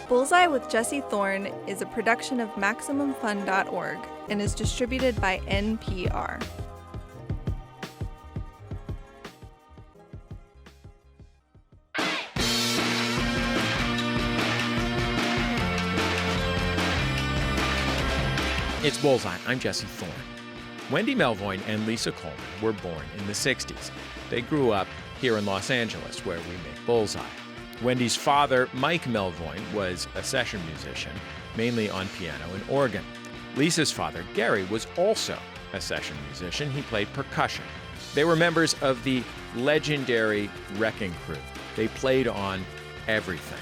Bullseye with Jesse Thorn is a production of MaximumFun.org and is distributed by NPR. It's Bullseye. I'm Jesse Thorn. Wendy Melvoin and Lisa Coleman were born in the 60s. They grew up here in Los Angeles, where we make Bullseye. Wendy's father, Mike Melvoin, was a session musician, mainly on piano and organ. Lisa's father, Gary, was also a session musician. He played percussion. They were members of the legendary Wrecking Crew. They played on everything.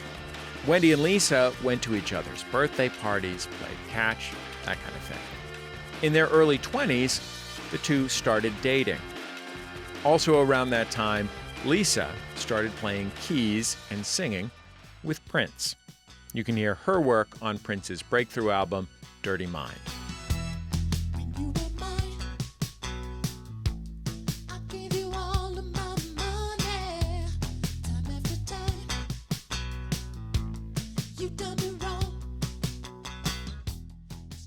Wendy and Lisa went to each other's birthday parties, played catch, that kind of thing. In their early 20s, the two started dating. Also around that time, Lisa started playing keys and singing with Prince. You can hear her work on Prince's breakthrough album, Dirty Mind.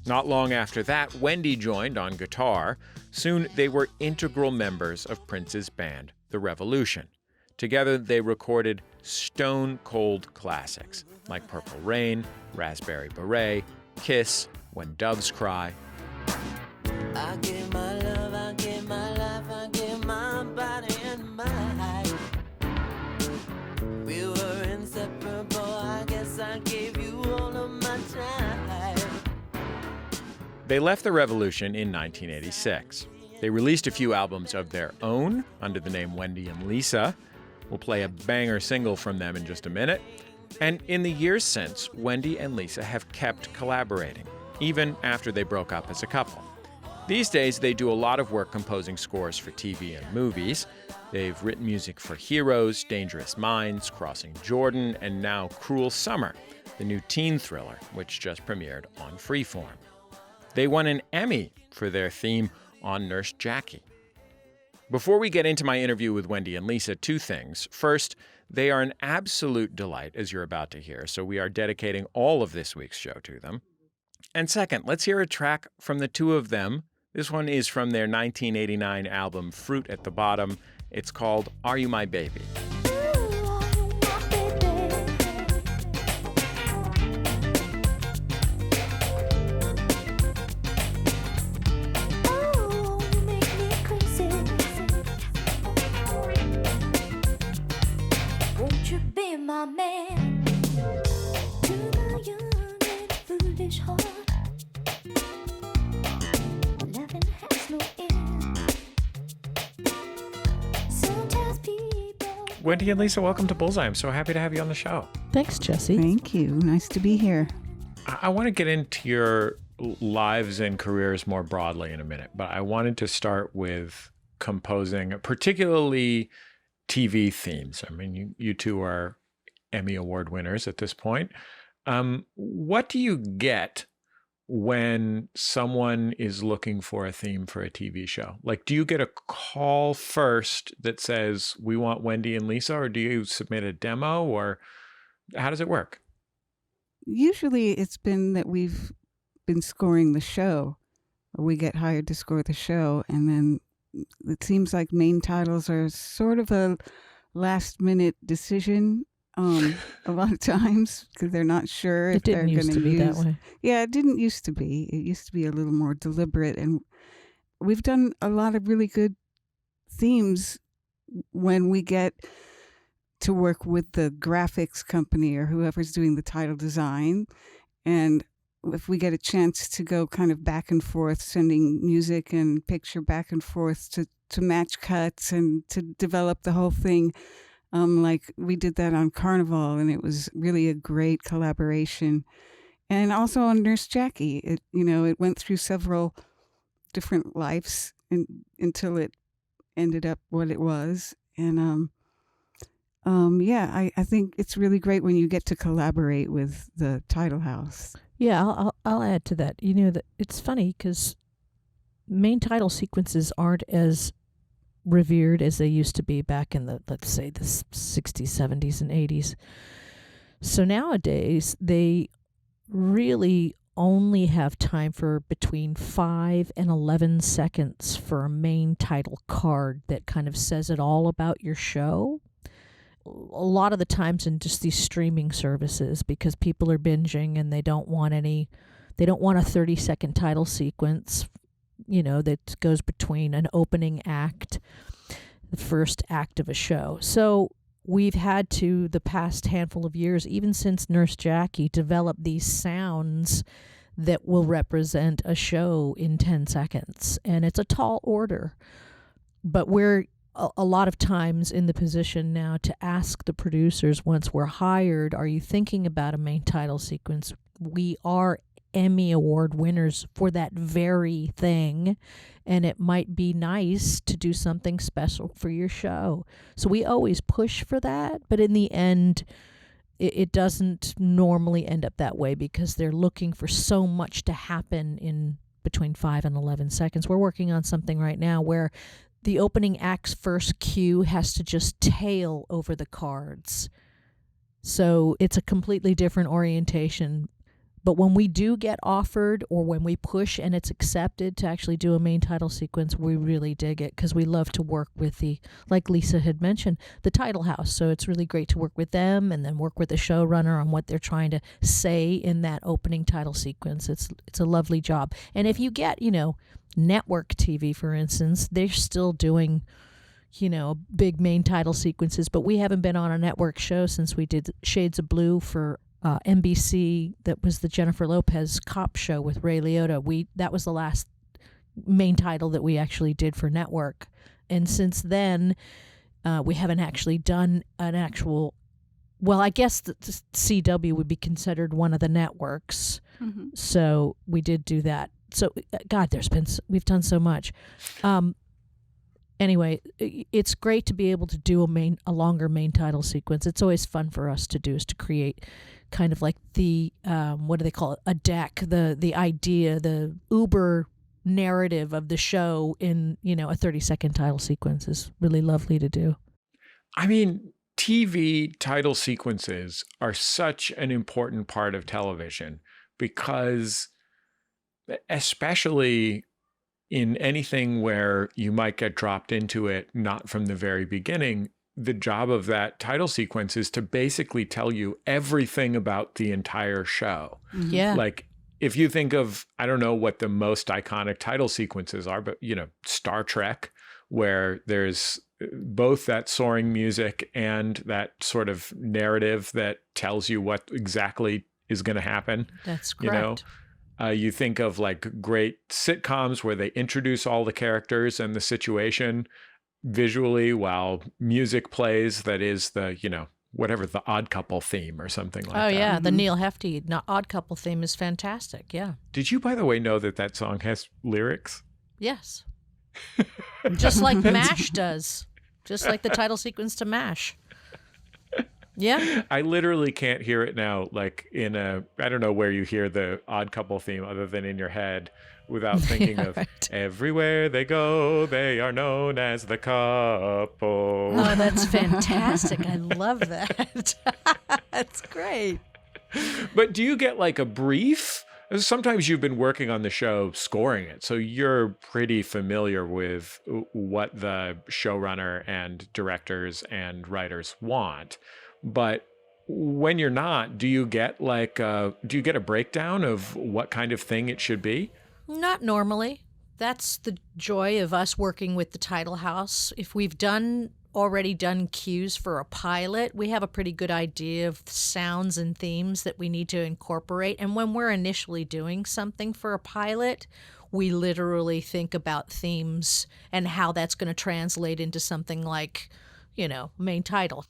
Not long after that, Wendy joined on guitar. Soon, they were integral members of Prince's band, The Revolution. Together, they recorded stone-cold classics like Purple Rain, Raspberry Beret, Kiss, When Doves Cry. I give my love, I give my life, I give my body and my life. We were inseparable, I guess I gave you all of my time. They left The Revolution in 1986. They released a few albums of their own under the name Wendy and Lisa. We'll play a banger single from them in just a minute. And in the years since, Wendy and Lisa have kept collaborating, even after they broke up as a couple. These days, they do a lot of work composing scores for TV and movies. They've written music for Heroes, Dangerous Minds, Crossing Jordan, and now Cruel Summer, the new teen thriller, which just premiered on Freeform. They won an Emmy for their theme on Nurse Jackie. Before we get into my interview with Wendy and Lisa, two things. First, they are an absolute delight, as you're about to hear, so we are dedicating all of this week's show to them. And second, let's hear a track from the two of them. This one is from their 1989 album, Fruit at the Bottom. It's called Are You My Baby? My man, to my young and foolish heart, loving has no end. Sometimes people. Wendy and Lisa, welcome to Bullseye. I'm so happy to have you on the show. Thanks, Jesse. Thank you. Nice to be here. I want to get into your lives and careers more broadly in a minute, but I wanted to start with composing, particularly TV themes. I mean, you two are Emmy Award winners at this point. What do you get when someone is looking for a theme for a TV show? Like, do you get a call first that says, we want Wendy and Lisa, or do you submit a demo, or how does it work? Usually it's been that we've been scoring the show, or we get hired to score the show, and then it seems like main titles are sort of a last-minute decision a lot of times, because they're not sure if they're going to use. It didn't used to be that way. Yeah, it didn't used to be. It used to be a little more deliberate, and we've done a lot of really good themes when we get to work with the graphics company or whoever's doing the title design, and if we get a chance to go kind of back and forth, sending music and picture back and forth to match cuts and to develop the whole thing. Like we did that on Carnival, and it was really a great collaboration. And also on Nurse Jackie, it went through several different lives until it ended up what it was. And I think it's really great when you get to collaborate with the title house. Yeah, I'll add to that. That it's funny because main title sequences aren't as revered as they used to be back in the, let's say, the 60s, 70s, and 80s. So nowadays, they really only have time for between 5 and 11 seconds for a main title card that kind of says it all about your show. A lot of the times in just these streaming services, because people are binging and they don't want a 30-second title sequence, that goes between an opening act, the first act of a show. So we've had to, the past handful of years, even since Nurse Jackie, develop these sounds that will represent a show in 10 seconds. And it's a tall order. But we're a lot of times in the position now to ask the producers, once we're hired, are you thinking about a main title sequence? We are Emmy Award winners for that very thing, and it might be nice to do something special for your show. So we always push for that, but in the end, it doesn't normally end up that way because they're looking for so much to happen in between 5 and 11 seconds. We're working on something right now where the opening act's first cue has to just tail over the cards. So it's a completely different orientation. But when we do get offered, or when we push and it's accepted to actually do a main title sequence, we really dig it because we love to work with like Lisa had mentioned, the title house. So it's really great to work with them and then work with the showrunner on what they're trying to say in that opening title sequence. It's a lovely job. And if you get, network TV, for instance, they're still doing, big main title sequences, but we haven't been on a network show since we did Shades of Blue for NBC. That was the Jennifer Lopez cop show with Ray Liotta. That was the last main title that we actually did for network. And since then, we haven't actually done an actual, well, I guess the CW would be considered one of the networks. Mm-hmm. So we did do that. So, God, we've done so much. Anyway, it's great to be able to do a longer main title sequence. It's always fun for us to do, is to create kind of like the, what do they call it? A deck, the idea, the Uber narrative of the show in, a 30-second title sequence is really lovely to do. I mean, TV title sequences are such an important part of television because, especially in anything where you might get dropped into it not from the very beginning, the job of that title sequence is to basically tell you everything about the entire show. Yeah. Like, if you think of, I don't know what the most iconic title sequences are, but, Star Trek, where there's both that soaring music and that sort of narrative that tells you what exactly is going to happen. That's correct. You think of like great sitcoms where they introduce all the characters and the situation visually while music plays. That is the, whatever, the Odd Couple theme or something like that. Oh, yeah. Mm-hmm. The Neil Hefti Odd Couple theme is fantastic. Yeah. Did you, by the way, know that song has lyrics? Yes. Just like MASH does. Just like the title sequence to MASH. Yeah. I literally can't hear it now, like I don't know where you hear the Odd Couple theme other than in your head without thinking of right. Everywhere they go, they are known as the couple. Oh, that's fantastic. I love that. That's great. But do you get like a brief? Sometimes you've been working on the show scoring it, so you're pretty familiar with what the showrunner and directors and writers want. But when you're not, do you get a breakdown of what kind of thing it should be? Not normally. That's the joy of us working with the title house. If we've already done cues for a pilot, we have a pretty good idea of the sounds and themes that we need to incorporate. And when we're initially doing something for a pilot, we literally think about themes and how that's going to translate into something like, main title.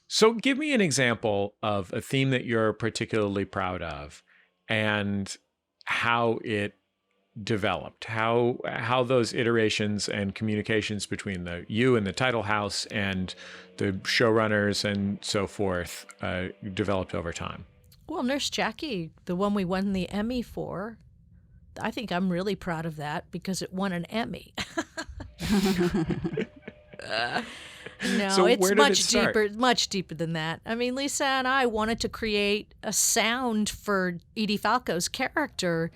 So give me an example of a theme that you're particularly proud of and how it developed, how those iterations and communications between you and the title house and the showrunners and so forth developed over time. Well, Nurse Jackie, the one we won the Emmy for, I think I'm really proud of that because it won an Emmy. No, So it's where did it start? much deeper than that. I mean, Lisa and I wanted to create a sound for Edie Falco's character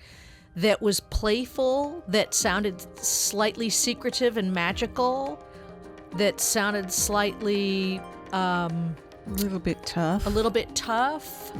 that was playful, that sounded slightly secretive and magical, that sounded slightly A little bit tough. a little bit tough.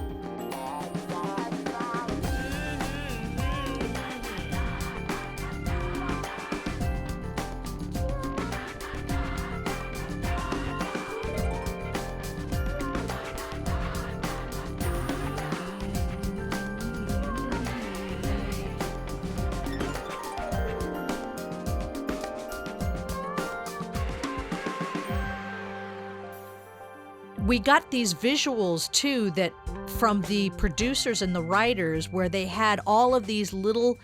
We got these visuals too that from the producers and the writers where they had all of these little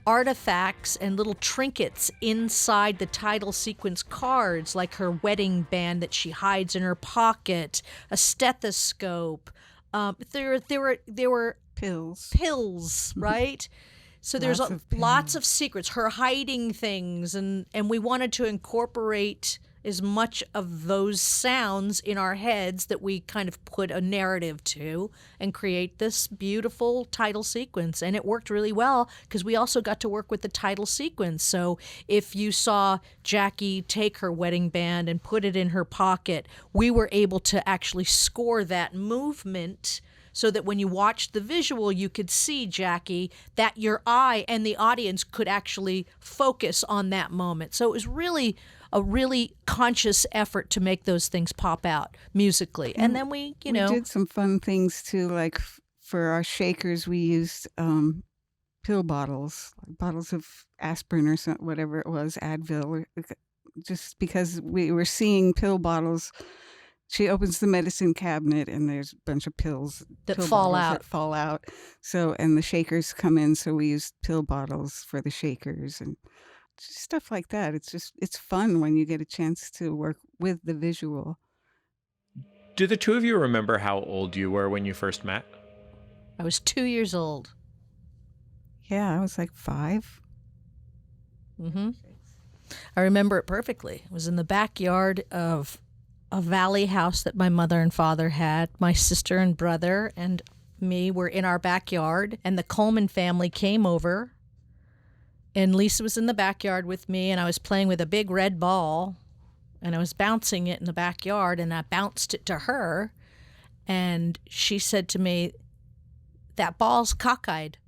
artifacts and little trinkets inside the title sequence cards, like her wedding band that she hides in her pocket, a stethoscope. There were pills, right? So there's lots of secrets, her hiding things, and we wanted to incorporate as much of those sounds in our heads that we kind of put a narrative to and create this beautiful title sequence. And it worked really well because we also got to work with the title sequence. So if you saw Jackie take her wedding band and put it in her pocket, we were able to actually score that movement so that when you watched the visual, you could see Jackie, that your eye and the audience could actually focus on that moment. So it was really a really conscious effort to make those things pop out musically. And then we did some fun things too, like for our shakers, we used pill bottles of aspirin or whatever it was, Advil, just because we were seeing pill bottles. She opens the medicine cabinet and there's a bunch of pills that pill fall bottles out. That fall out. So, and the shakers come in, so we used pill bottles for the shakers and just stuff like that. It's fun when you get a chance to work with the visual. Do the two of you remember how old you were when you first met? I was 2 years old. Yeah, I was like 5. Mm-hmm. I remember it perfectly. It was in the backyard of a valley house that my mother and father had. My sister and brother and me were in our backyard, and the Coleman family came over. And Lisa was in the backyard with me, and I was playing with a big red ball, and I was bouncing it in the backyard, and I bounced it to her, and she said to me, "That ball's cockeyed."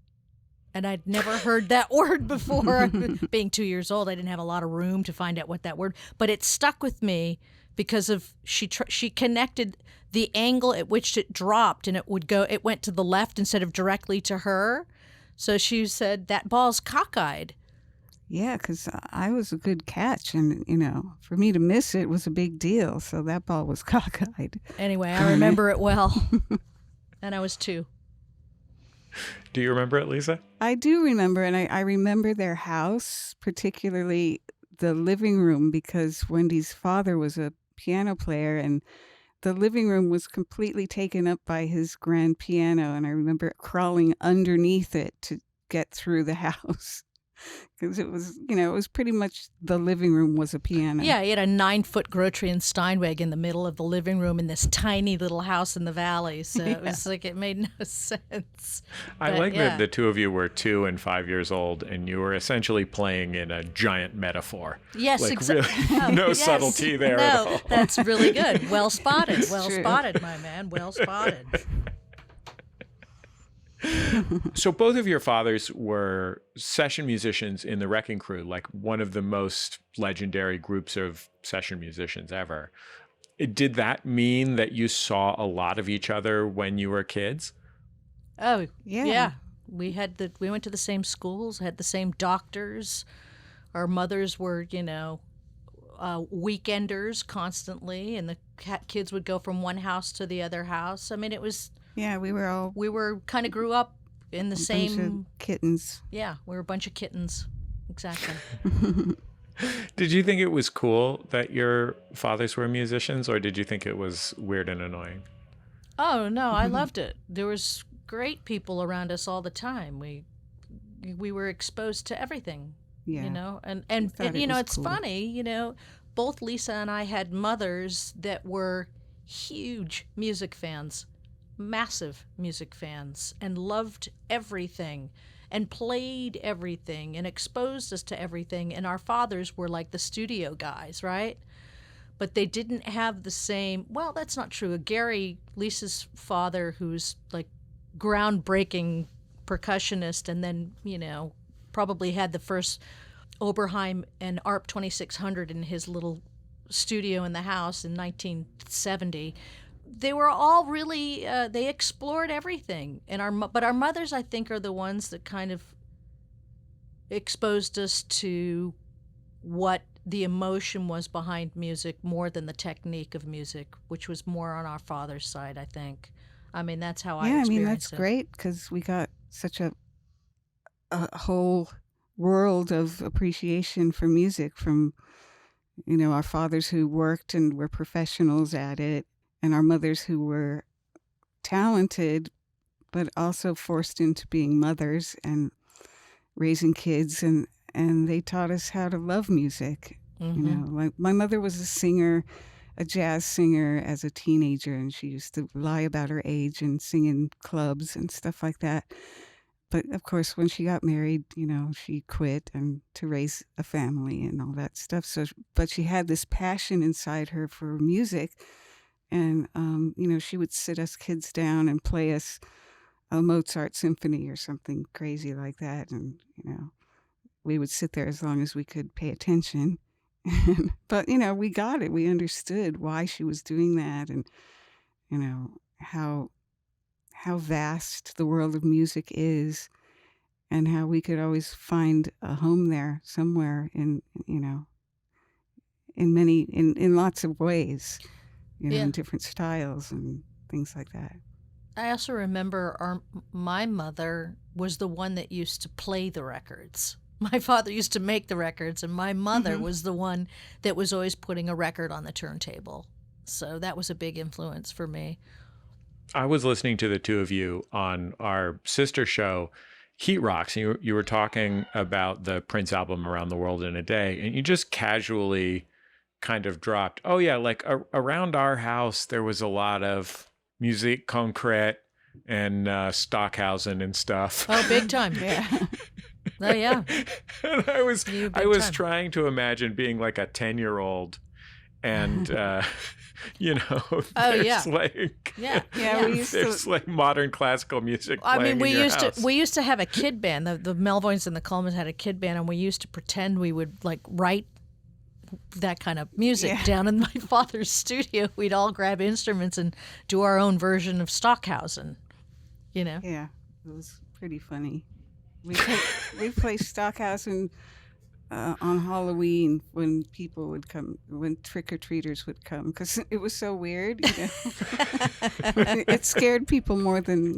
And I'd never heard that word before. Being 2 years old, I didn't have a lot of room to find out what that word, but it stuck with me because of she connected the angle at which it dropped, and it went to the left instead of directly to her. So she said, "That ball's cockeyed." Yeah, because I was a good catch, and for me to miss it was a big deal. So that ball was cockeyed. Anyway, I remember it well, and I was 2. Do you remember it, Lisa? I do remember, and I remember their house, particularly the living room, because Wendy's father was a piano player, and the living room was completely taken up by his grand piano, and I remember crawling underneath it to get through the house because it was, it was pretty much the living room was a piano. Yeah, he had a 9-foot Grotrian Steinweg in the middle of the living room in this tiny little house in the valley. So it was like it made no sense. I But, like yeah. that the two of you were 2 and 5 years old, and you were essentially playing in a giant metaphor. Yes, like exactly. really, no subtlety there at all. That's really good. Well spotted. Well true. spotted, my man. Well spotted. So both of your fathers were session musicians in the Wrecking Crew, like one of the most legendary groups of session musicians ever. Did that mean that you saw a lot of each other when you were kids? Oh, Yeah. yeah. We went to the same schools, had the same doctors. Our mothers were, weekenders constantly, and the kids would go from one house to the other house. I mean, it was. Yeah, we were kind of grew up in the bunch same. of kittens. Yeah, we were a bunch of kittens. Exactly. Did you think it was cool that your fathers were musicians, or did you think it was weird and annoying? Oh no, I loved it. There was great people around us all the time. We were exposed to everything. Yeah. And thought it was it's cool. funny, both Lisa and I had mothers that were huge music fans, massive music fans, and loved everything and played everything and exposed us to everything. And our fathers were like the studio guys, right? But they didn't have the same, well, that's not true. Gary, Lisa's father, who's like groundbreaking percussionist, and then, probably had the first Oberheim and ARP 2600 in his little studio in the house in 1970. They were all really, they explored everything. But our mothers, I think, are the ones that kind of exposed us to what the emotion was behind music more than the technique of music, which was more on our father's side, I think. I mean, that's how I experienced that's it. great because we got such a whole world of appreciation for music from, our fathers who worked and were professionals at it, and our mothers who were talented, but also forced into being mothers and raising kids, and they taught us how to love music. Like my mother was a singer, a jazz singer as a teenager, and she used to lie about her age and sing in clubs and stuff like that. But of course, when she got married, she quit and to raise a family and all that stuff. So, but she had this passion inside her for music, and she would sit us kids down and play us a Mozart symphony or something crazy like that, and we would sit there as long as we could pay attention. But we got it. We understood why she was doing that, and how vast the world of music is, and how we could always find a home there somewhere in lots of ways, in different styles and things like that. I also remember my mother was the one that used to play the records. My father used to make the records, and my mother was the one that was always putting a record on the turntable. So that was a big influence for me. I was listening to the two of you on our sister show, Heat Rocks. You were talking about the Prince album Around the World in a Day, and you just casually kind of dropped, oh yeah, like around our house, there was a lot of musique concrète and Stockhausen and stuff. Oh, big time. Yeah. Oh, yeah. And I was trying to imagine being like a 10-year-old and, oh, yeah. Like, yeah. There's like modern classical music playing we in your used house. to used to have a kid band. The Melvoins and the Colemans had a kid band, and we used to pretend we would like write that kind of music down in my father's studio. We'd all grab instruments and do our own version of Stockhausen, Yeah, it was pretty funny. We play Stockhausen on Halloween when people would come, when trick-or-treaters would come, because it was so weird. It scared people more than,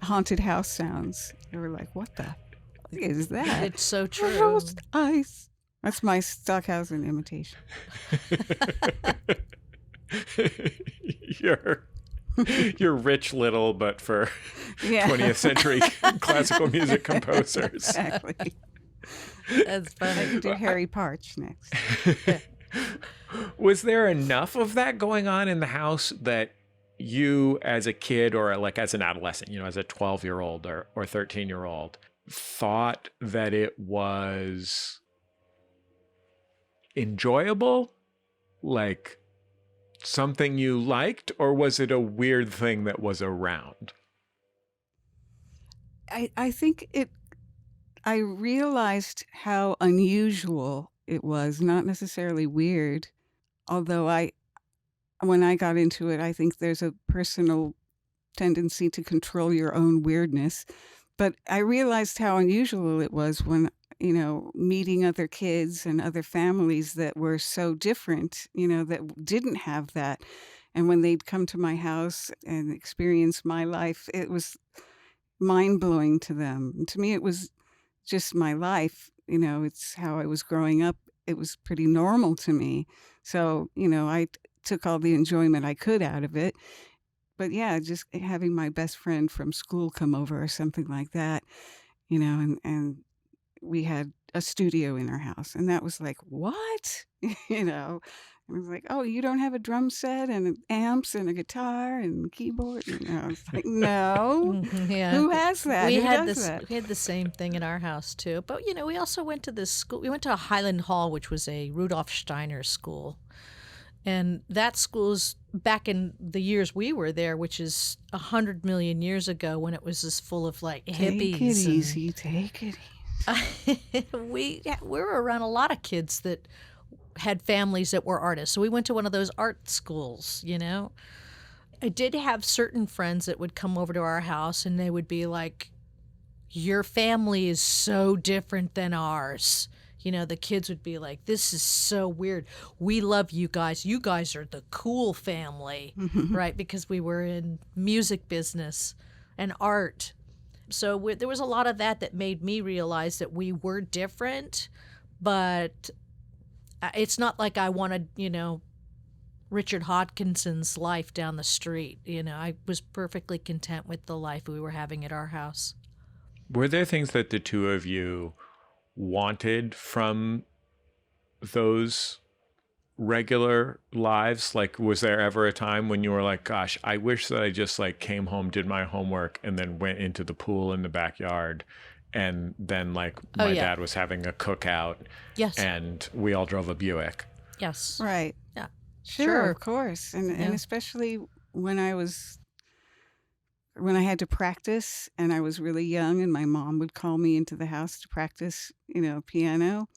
haunted house sounds. They were like, what the is that? It's so true. Roast ice. That's my Stockhausen imitation. You're Rich Little, but for 20th century classical music composers. Exactly. That's funny. I could do Harry Parch next. Was there enough of that going on in the house that you as a kid or like as an adolescent, as a 12-year-old or 13-year-old, thought that it was enjoyable? Like something you liked, or was it a weird thing that was around? I think I realized how unusual it was, not necessarily weird, although when I got into it, I think there's a personal tendency to control your own weirdness. But I realized how unusual it was when, meeting other kids and other families that were so different, that didn't have that. And when they'd come to my house and experience my life, it was mind-blowing to them. And to me, it was just my life. It's how I was growing up. It was pretty normal to me. So, I took all the enjoyment I could out of it. But yeah, just having my best friend from school come over or something like that, and we had a studio in our house. And that was like, what? You know, it was like, oh, you don't have a drum set and amps and a guitar and keyboard? You know, it's like, no. Yeah. Who has that? We Who had does this. that? We had the same thing in our house too. But you know, we also went to this school. We went to Highland Hall, which was a Rudolf Steiner school, and that school's back in the years we were there, which is 100 million years ago, when it was just full of like hippies. Take it easy. Take it easy. We were around a lot of kids that had families that were artists. So we went to one of those art schools, you know. I did have certain friends that would come over to our house and they would be like, your family is so different than ours. You know, the kids would be like, this is so weird. We love you guys. You guys are the cool family, right? Because we were in music business and art. So there was a lot of that made me realize that we were different, but it's not like I wanted, you know, Richard Hodkinson's life down the street. You know, I was perfectly content with the life we were having at our house. Were there things that the two of you wanted from those regular lives? Like, was there ever a time when you were like, gosh, I wish that I just like came home, did my homework, and then went into the pool in the backyard, and then like my dad was having a cookout, Yes. and we all drove a Buick? Yes. Right. Yeah. Sure, of course. And especially when I had to practice and I was really young and my mom would call me into the house to practice, you know, piano.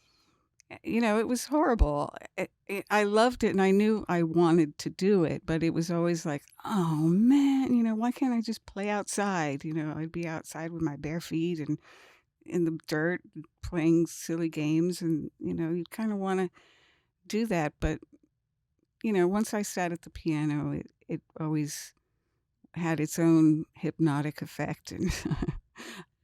You know, it was horrible. I loved it and I knew I wanted to do it, but it was always like, oh man, you know, why can't I just play outside? You know, I'd be outside with my bare feet and in the dirt playing silly games, and, you know, you kind of want to do that. But, you know, once I sat at the piano, it always had its own hypnotic effect, and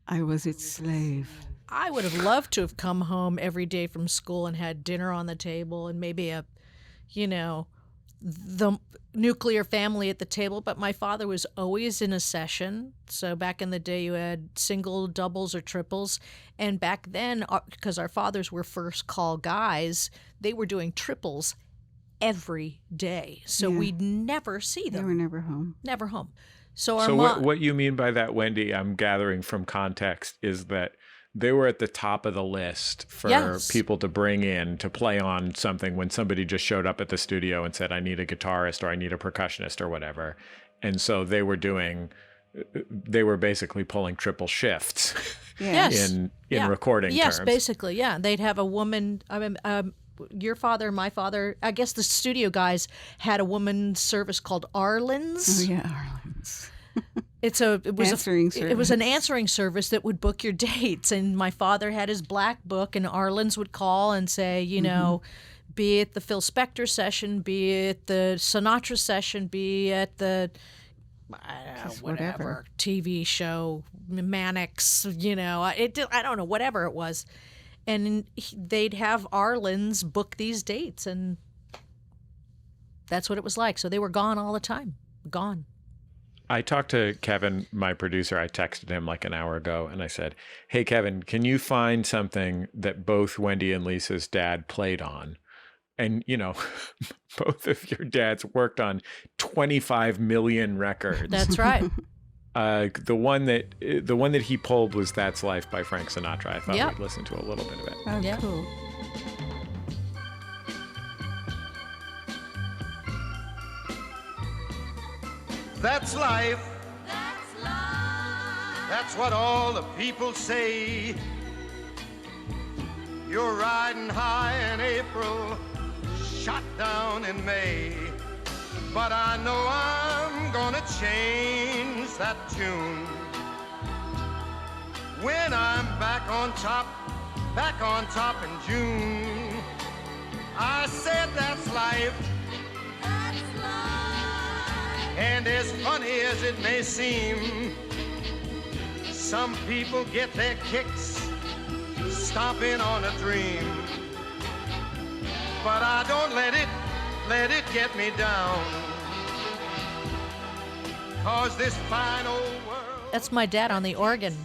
I was its slave. I would have loved to have come home every day from school and had dinner on the table and maybe the nuclear family at the table, but my father was always in a session. So back in the day, you had single, doubles, or triples. And back then, because our fathers were first call guys, they were doing triples every day. So we'd never see them. They were never home. Never home. So what you mean by that, Wendy, I'm gathering from context, is that they were at the top of the list for people to bring in to play on something when somebody just showed up at the studio and said, I need a guitarist or I need a percussionist or whatever. And so they were basically pulling triple shifts in recording terms. Yes, basically, yeah. They'd have a woman, your father, my father, I guess the studio guys had a woman's service called Arlen's. Oh, yeah, Arlen's. It was an answering service that would book your dates, and my father had his black book, and Arlen's would call and say, you know, be it the Phil Spector session, be it the Sinatra session, be it the whatever TV show, Mannix, you know, I don't know, whatever it was, and they'd have Arlen's book these dates, and that's what it was like. So they were gone all the time, gone. I talked to Kevin, my producer. I texted him like an hour ago and I said, hey, Kevin, can you find something that both Wendy and Lisa's dad played on? And, you know, both of your dads worked on 25 million records. That's right. The one that he pulled was That's Life by Frank Sinatra. I thought we'd listen to a little bit of it. Oh, cool. That's life. That's life. That's what all the people say. You're riding high in April, shot down in May. But I know I'm gonna change that tune. When I'm back on top in June. I said that's life. And as funny as it may seem, some people get their kicks stomping on a dream. But I don't let it get me down. 'Cause this fine old world. That's my dad on the organ.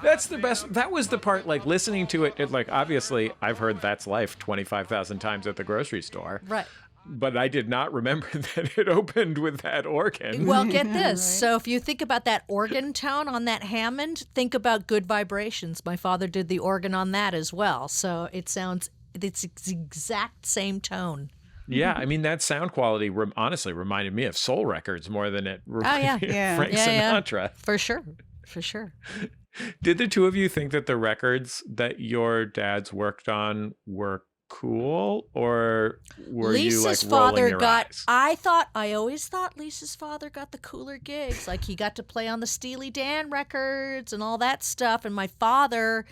That's the best. That was the part, like, listening to it, like, obviously, I've heard That's Life 25,000 times at the grocery store. Right. But I did not remember that it opened with that organ. Well, get this. So if you think about that organ tone on that Hammond, think about Good Vibrations. My father did the organ on that as well. So it's the exact same tone. Yeah, I mean, that sound quality honestly reminded me of soul records more than it reminded me of Frank Sinatra. For sure. For sure. Did the two of you think that the records that your dads worked on were cool, or were Lisa's you like rolling father your got eyes? I always thought Lisa's father got the cooler gigs. Like, he got to play on the Steely Dan records and all that stuff, and my father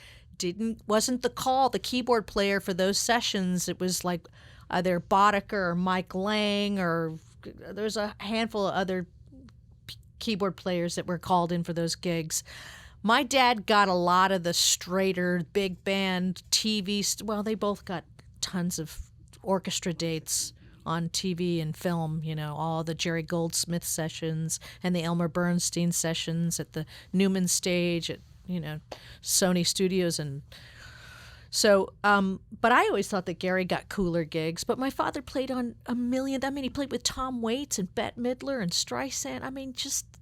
wasn't the keyboard player for those sessions. It was like either Boddicker or Mike Lang, or there's a handful of other keyboard players that were called in for those gigs. My dad got a lot of the straighter big band TV. Well, they both got tons of orchestra dates on TV and film, all the Jerry Goldsmith sessions and the Elmer Bernstein sessions at the Newman stage at, Sony Studios. And so, but I always thought that Gary got cooler gigs, but my father played on a million. I mean, he played with Tom Waits and Bette Midler and Streisand. I mean,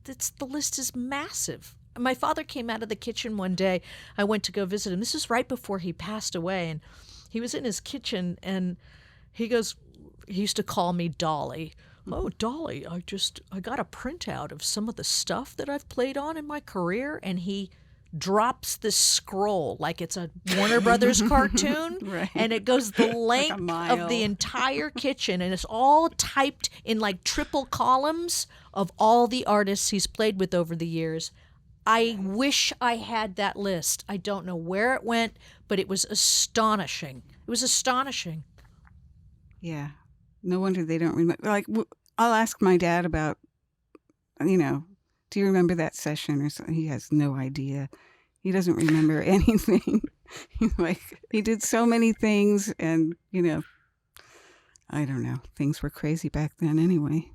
the list is massive. My father came out of the kitchen one day. I went to go visit him. This is right before he passed away, and he was in his kitchen, and he used to call me Dolly. Oh, Dolly, I got a printout of some of the stuff that I've played on in my career, and he drops this scroll like it's a Warner Brothers cartoon, Right. and it goes the Like length a mile. of the entire kitchen, and it's all typed in like triple columns of all the artists he's played with over the years. I wish I had that list. I don't know where it went, but it was astonishing. It was astonishing. Yeah. No wonder they don't remember. Like, I'll ask my dad about, do you remember that session or something? He has no idea. He doesn't remember anything. He's like, he did so many things, and, I don't know. Things were crazy back then anyway.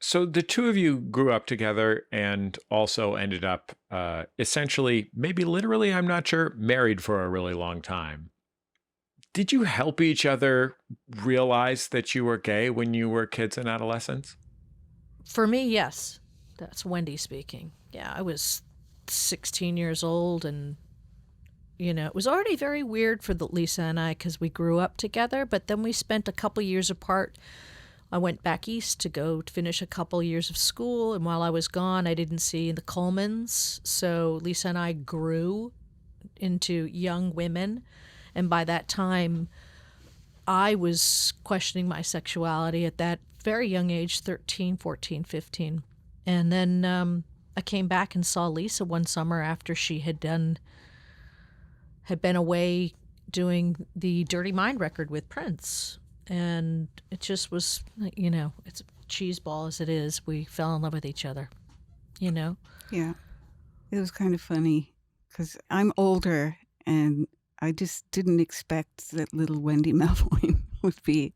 So the two of you grew up together and also ended up essentially, maybe literally, I'm not sure, married for a really long time. Did you help each other realize that you were gay when you were kids and adolescents? For me, yes. That's Wendy speaking. Yeah, I was 16 years old, and, it was already very weird for Lisa and I because we grew up together, but then we spent a couple years apart. I went back east to go to finish a couple years of school, and while I was gone, I didn't see the Colemans, so Lisa and I grew into young women, and by that time, I was questioning my sexuality at that very young age, 13, 14, 15. And then I came back and saw Lisa one summer after she had been away doing the Dirty Mind record with Prince. And it just was, it's a cheese ball as it is. We fell in love with each other, Yeah. It was kind of funny because I'm older, and I just didn't expect that little Wendy Melvoin would be,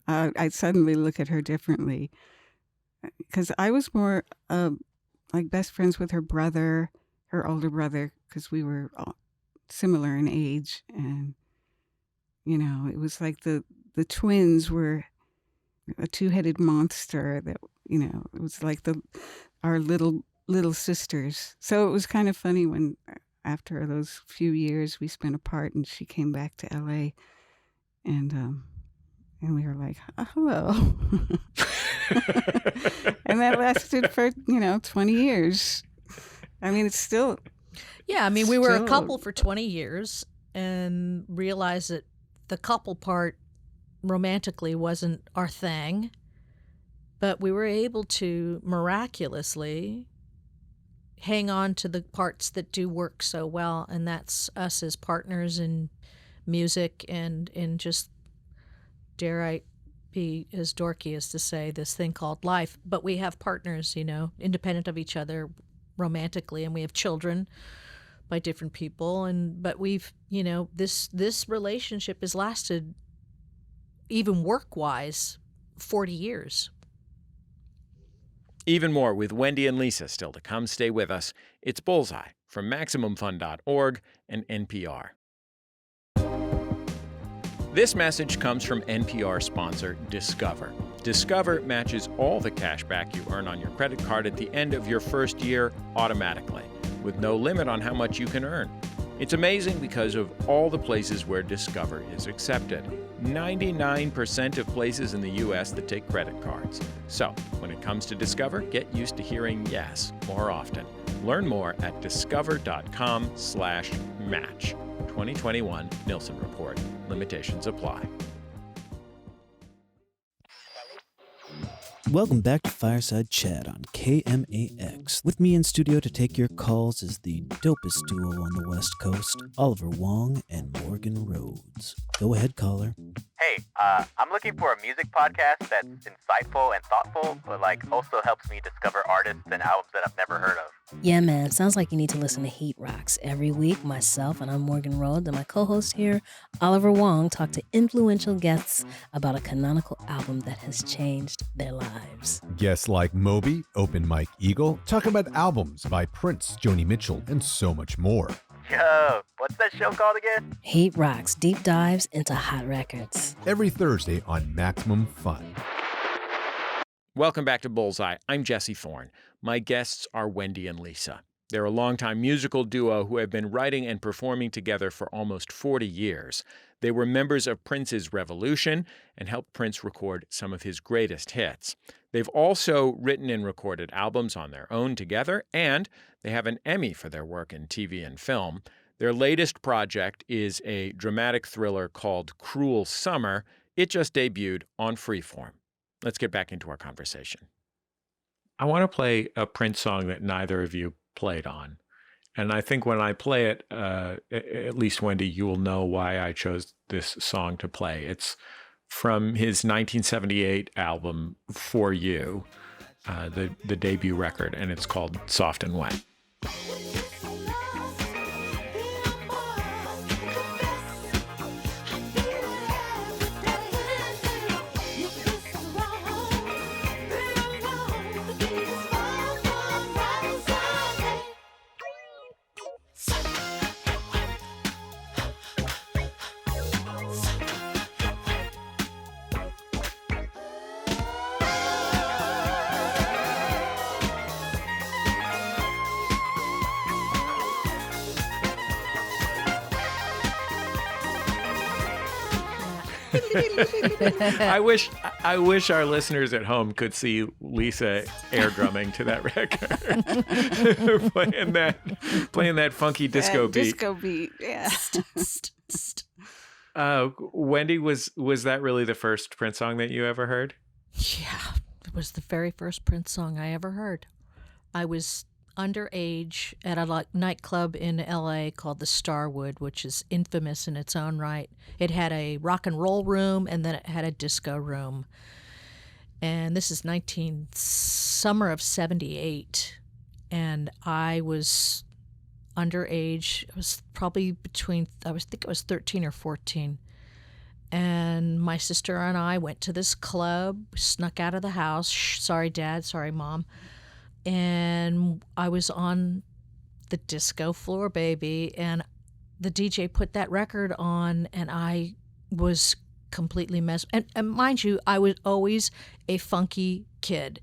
I'd suddenly look at her differently. Because I was more like best friends with her brother, her older brother, because we were all similar in age. And, it was like the twins were a two-headed monster that, it was like our little sisters. So it was kind of funny when after those few years we spent apart and she came back to LA, and we were like, oh, hello. And that lasted for, 20 years. I mean, it's still... Yeah, I mean, we were a couple for 20 years and realized that the couple part romantically wasn't our thing, but we were able to miraculously hang on to the parts that do work so well, and that's us as partners in music and in just, dare I be as dorky as to say, this thing called life. But we have partners, independent of each other romantically, and we have children by different people, but we've, this relationship has lasted, even work-wise, 40 years. Even more with Wendy and Lisa still to come. Stay with us. It's Bullseye from MaximumFun.org and NPR. This message comes from NPR sponsor Discover. Discover matches all the cash back you earn on your credit card at the end of your first year automatically, with no limit on how much you can earn. It's amazing because of all the places where Discover is accepted. 99% of places in the U.S. that take credit cards. So, when it comes to Discover, get used to hearing yes more often. Learn more at discover.com/match. 2021 Nielsen Report. Limitations apply. Welcome back to Fireside Chat on KMAX. With me in studio to take your calls is the dopest duo on the West Coast, Oliver Wong and Morgan Rhodes. Go ahead, caller. Hey, I'm looking for a music podcast that's insightful and thoughtful, but also helps me discover artists and albums that I've never heard of. Yeah, man. Sounds like you need to listen to Heat Rocks. Every week, myself, and I'm Morgan Rhodes, and my co-host here, Oliver Wong, talk to influential guests about a canonical album that has changed their lives. Guests like Moby, Open Mike Eagle, talk about albums by Prince, Joni Mitchell, and so much more. Yo, what's that show called again? Heat Rocks, deep dives into hot records. Every Thursday on Maximum Fun. Welcome back to Bullseye. I'm Jesse Thorn. My guests are Wendy and Lisa. They're a longtime musical duo who have been writing and performing together for almost 40 years. They were members of Prince's Revolution and helped Prince record some of his greatest hits. They've also written and recorded albums on their own together, and they have an Emmy for their work in TV and film. Their latest project is a dramatic thriller called Cruel Summer. It just debuted on Freeform. Let's get back into our conversation. I want to play a Prince song that neither of you played on. And I think when I play it, at least, Wendy, you will know why I chose this song to play. It's from his 1978 album, For You, the debut record, and it's called Soft and Wet. I wish our listeners at home could see Lisa air drumming to that record, playing that funky disco beat. Disco beat, yeah. Wendy, was that really the first Prince song that you ever heard? Yeah, it was the very first Prince song I ever heard. I was underage at a nightclub in LA called the Starwood, which is infamous in its own right. It had a rock and roll room, and then it had a disco room. And this is summer of 78, and I was underage. I was probably I think I was 13 or 14. And my sister and I went to this club, snuck out of the house. Sorry, Dad. Sorry, Mom. And I was on the disco floor, baby, and the DJ put that record on, and I was completely messed. And mind you, I was always a funky kid.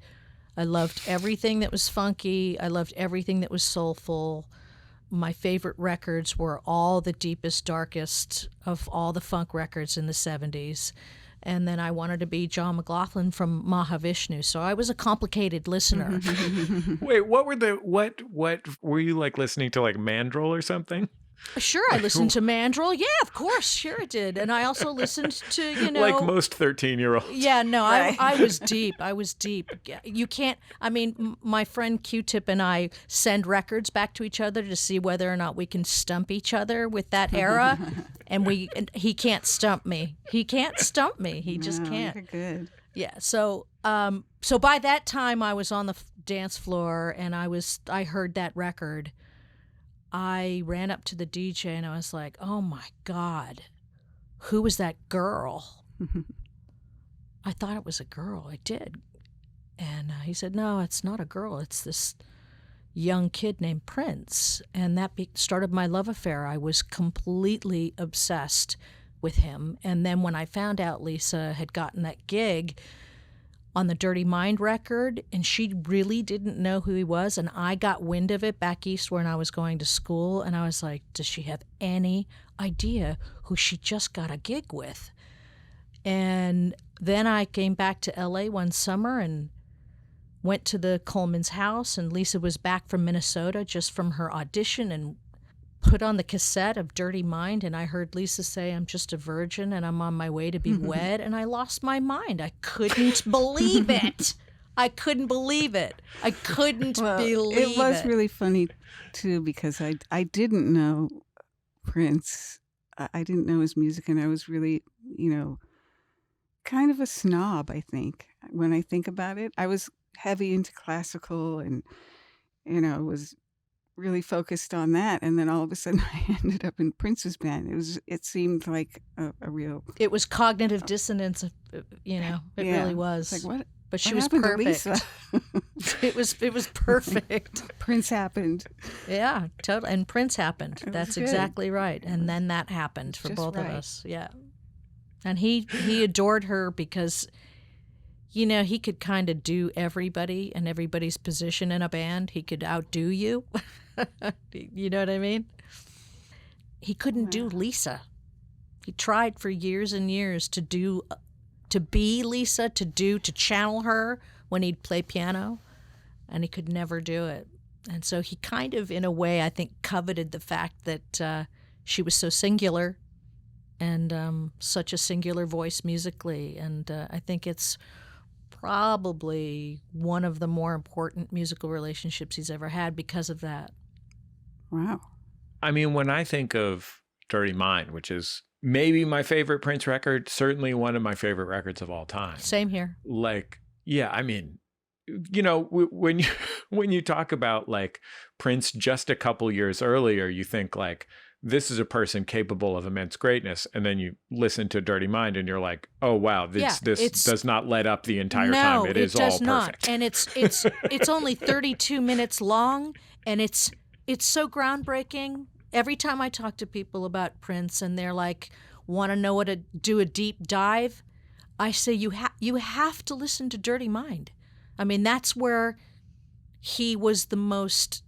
I loved everything that was funky. I loved everything that was soulful. My favorite records were all the deepest, darkest of all the funk records in the 70s. And then I wanted to be John McLaughlin from Mahavishnu, so I was a complicated listener. Wait, what were you like listening to, like Mandrel or something? Sure, I listened to Mandrel. Yeah, of course, sure I did. And I also listened to, like most 13-year-olds. Yeah, no, Right. I was deep. I was deep. You can't, my friend Q-Tip and I send records back to each other to see whether or not we can stump each other with that era. And he can't stump me. He can't stump me. He just can't. You're good. Yeah, so by that time I was on the dance floor and I heard that record. I ran up to the DJ and I was like, oh my God, who was that girl? I thought it was a girl. I did. And he said, no, it's not a girl. It's this young kid named Prince. And that started my love affair. I was completely obsessed with him. And then when I found out Lisa had gotten that gig on the Dirty Mind record, and she really didn't know who he was, and I got wind of it back east when I was going to school, and I was like, does she have any idea who she just got a gig with? And then I came back to LA one summer and went to the Coleman's house, and Lisa was back from Minnesota just from her audition, and put on the cassette of Dirty Mind, and I heard Lisa say, I'm just a virgin and I'm on my way to be wed, and I lost my mind. I couldn't believe it. I couldn't believe it. I couldn't believe it. It was really funny, too, because I didn't know Prince. I didn't know his music, and I was really, kind of a snob, I think. When I think about it, I was heavy into classical and, was really focused on that, and then all of a sudden I ended up in Prince's band. It seemed like a real. It was cognitive dissonance, It really was. Like what? But she what was perfect. It was perfect. Prince happened. Yeah, totally. And Prince happened. That's good. exactly right. And then that happened for Just both right. of us. Yeah. And he adored her because, he could kind of do everybody and everybody's position in a band. He could outdo you. You know what I mean? He couldn't do Lisa. He tried for years and years to be Lisa, to channel her when he'd play piano, and he could never do it. And so he kind of, in a way, I think, coveted the fact that she was so singular and such a singular voice musically. And I think it's probably one of the more important musical relationships he's ever had because of that. Wow. I mean, when I think of Dirty Mind, which is maybe my favorite Prince record, certainly one of my favorite records of all time. Same here. Like, yeah, I mean, when you talk about like Prince just a couple years earlier, you think like, this is a person capable of immense greatness. And then you listen to Dirty Mind and you're like, oh, wow, this does not let up the entire time. It is all perfect. Not. And it's only 32 minutes long, and it's so groundbreaking. Every time I talk to people about Prince and they're like, want to know what to do a deep dive, I say you have to listen to Dirty Mind. I mean, that's where he was the most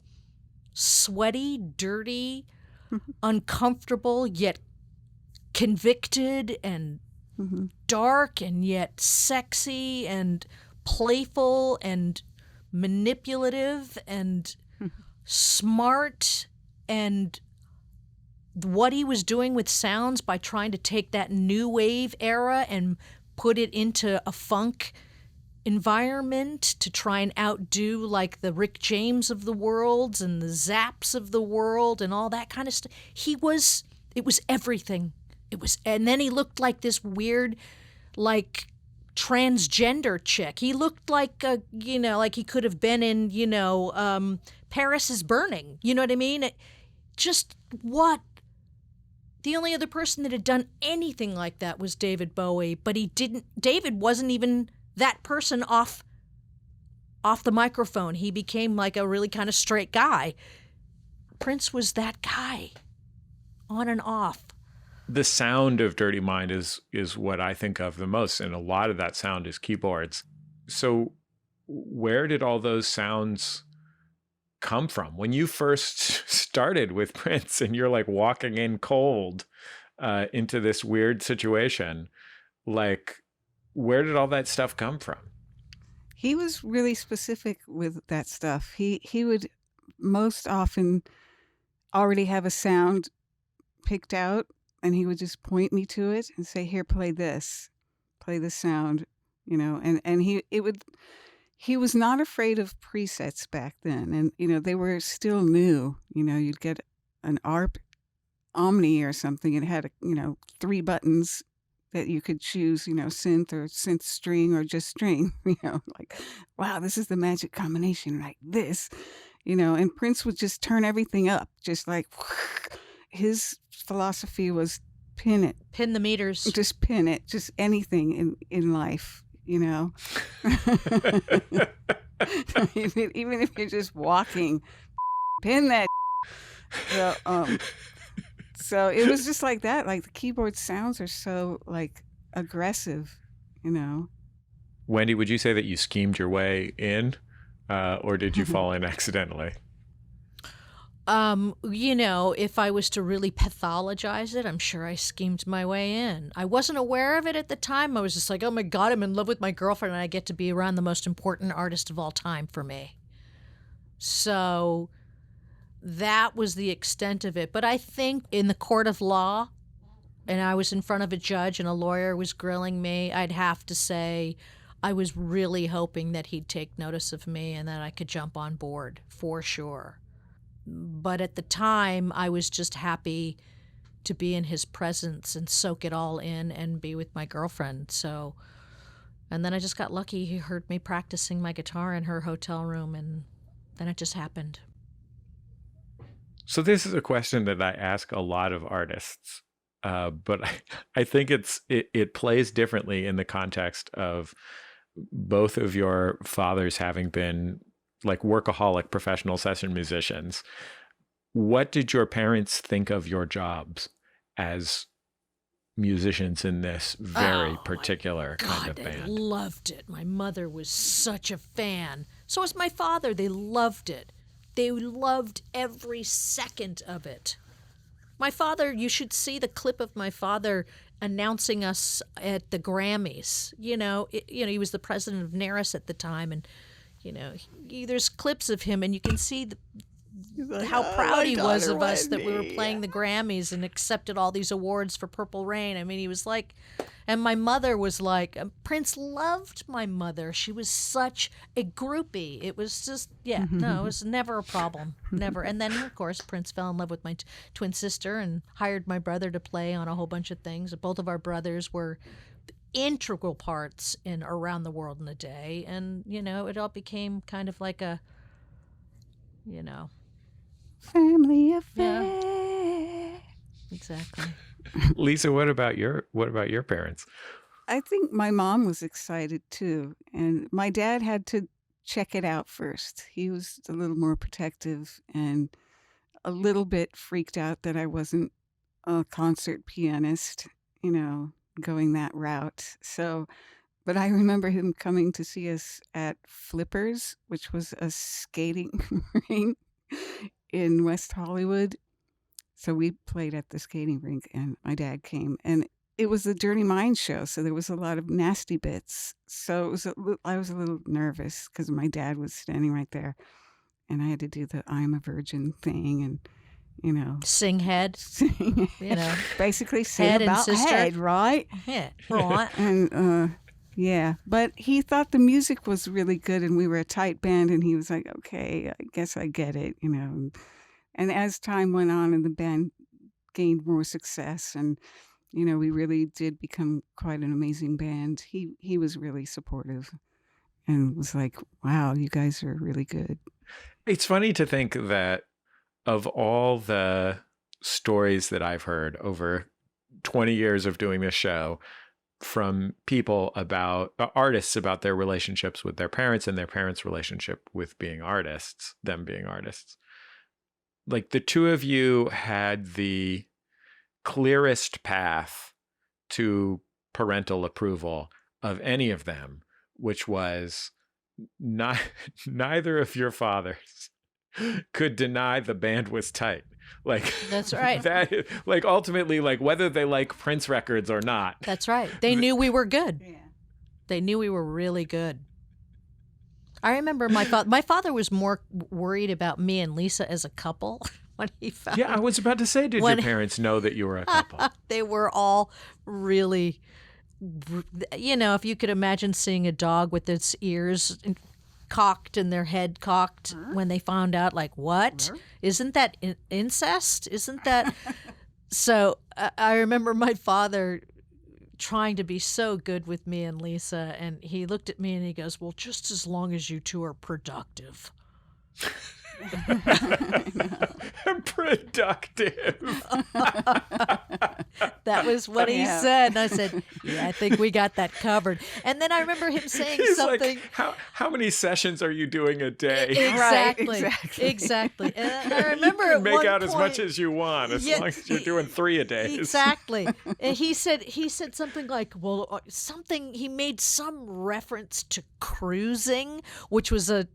sweaty, dirty, uncomfortable, yet convicted and dark, and yet sexy and playful and manipulative and smart, and what he was doing with sounds by trying to take that new wave era and put it into a funk environment to try and outdo like the Rick James of the world and the Zapps of the world and all that kind of stuff. It was everything. And then he looked like this weird, like transgender chick. He looked like like he could have been in, Paris is Burning. You know what I mean? The only other person that had done anything like that was David Bowie, but David wasn't even that person off the microphone. He became like a really kind of straight guy. Prince was that guy, on and off. The sound of Dirty Mind is what I think of the most, and a lot of that sound is keyboards. So where did all those sounds come from? When you first started with Prince and you're like walking in cold into this weird situation, like, where did all that stuff come from? He was really specific with that stuff. He would most often already have a sound picked out, and he would just point me to it and say, here, play this sound, and he was not afraid of presets back then. And, they were still new. You'd get an ARP Omni or something. It had, 3 buttons that you could choose, synth or synth string or just string, like, wow, this is the magic combination, like this, and Prince would just turn everything up, just like, his philosophy was pin it. Pin the meters. Just pin it, just anything in life. you know. Even if you're just walking, pin that. So it was just like that. Like the keyboard sounds are so like aggressive, you know. Wendy, would you say that you schemed your way in, or did you fall in accidentally? You know, if I was to really pathologize it, I'm sure I schemed my way in. I wasn't aware of it at the time. I was just like, oh my God, I'm in love with my girlfriend and I get to be around the most important artist of all time for me. So that was the extent of it. But I think in the court of law, and I was in front of a judge and a lawyer was grilling me, I'd have to say I was really hoping that he'd take notice of me and that I could jump on board for sure. But at the time, I was just happy to be in his presence and soak it all in and be with my girlfriend. So, and then I just got lucky. He heard me practicing my guitar in her hotel room, and then it just happened. So this is a question that I ask a lot of artists, but I think it plays differently in the context of both of your fathers having been like workaholic professional session musicians. What did your parents think of your jobs as musicians in this very particular kind of band? They loved it. My mother was such a fan. So was my father. They loved it. They loved every second of it. My father, you should see the clip of my father announcing us at the Grammys. You know, he was the president of NARIS at the time, and you know, there's clips of him, and you can see how proud he was of us that we were playing the Grammys and accepted all these awards for Purple Rain. I mean, he was like, and my mother was like, Prince loved my mother. She was such a groupie. It was just, it was never a problem, never. And then, of course, Prince fell in love with my twin sister and hired my brother to play on a whole bunch of things. Both of our brothers were integral parts in Around the World in a Day, and you know, it all became kind of like a, you know, family affair. Yeah. Exactly. Lisa, what about your parents? I think my mom was excited too, and my dad had to check it out first. He was a little more protective and a little bit freaked out that I wasn't a concert pianist, you know, going that route. So, but I remember him coming to see us at Flippers, which was a skating rink in West Hollywood. So we played at the skating rink, and my dad came, and it was the Dirty Mind show. So there was a lot of nasty bits. So it was I was a little nervous because my dad was standing right there, and I had to do the I'm a Virgin thing, and you know, sing head, you know, basically sing head about and sister. head, right? Yeah, right. And yeah, but he thought the music was really good, and we were a tight band, and he was like, okay, I guess I get it, you know. And as time went on and the band gained more success, and you know, we really did become quite an amazing band, he was really supportive and was like, wow, you guys are really good. It's funny to think that of all the stories that I've heard over 20 years of doing this show from people about artists, about their relationships with their parents and their parents' relationship with being artists, them being artists, like the two of you had the clearest path to parental approval of any of them, which was neither of your fathers could deny the band was tight. Like, that's right. That, like, ultimately, like, whether they like Prince records or not. That's right. They knew we were good. Yeah. They knew we were really good. I remember my father was more worried about me and Lisa as a couple when he found. Yeah, I was about to say, did your parents know that you were a couple? They were all really, you know, if you could imagine seeing a dog with its ears cocked and their head cocked when they found out, like, what? Isn't that incest? Isn't that? So I remember my father trying to be so good with me and Lisa, and he looked at me and he goes, well, just as long as you two are productive. Productive. That was what he Yeah. said. And I said, yeah, I think we got that covered. And then I remember him saying He's something. like, how many sessions are you doing a day? Exactly. exactly. Exactly. And I remember You at can make one out as point- much as you want, as Yeah, long as you're doing 3 a day. Exactly. And he said something like, well, he made some reference to cruising, which was a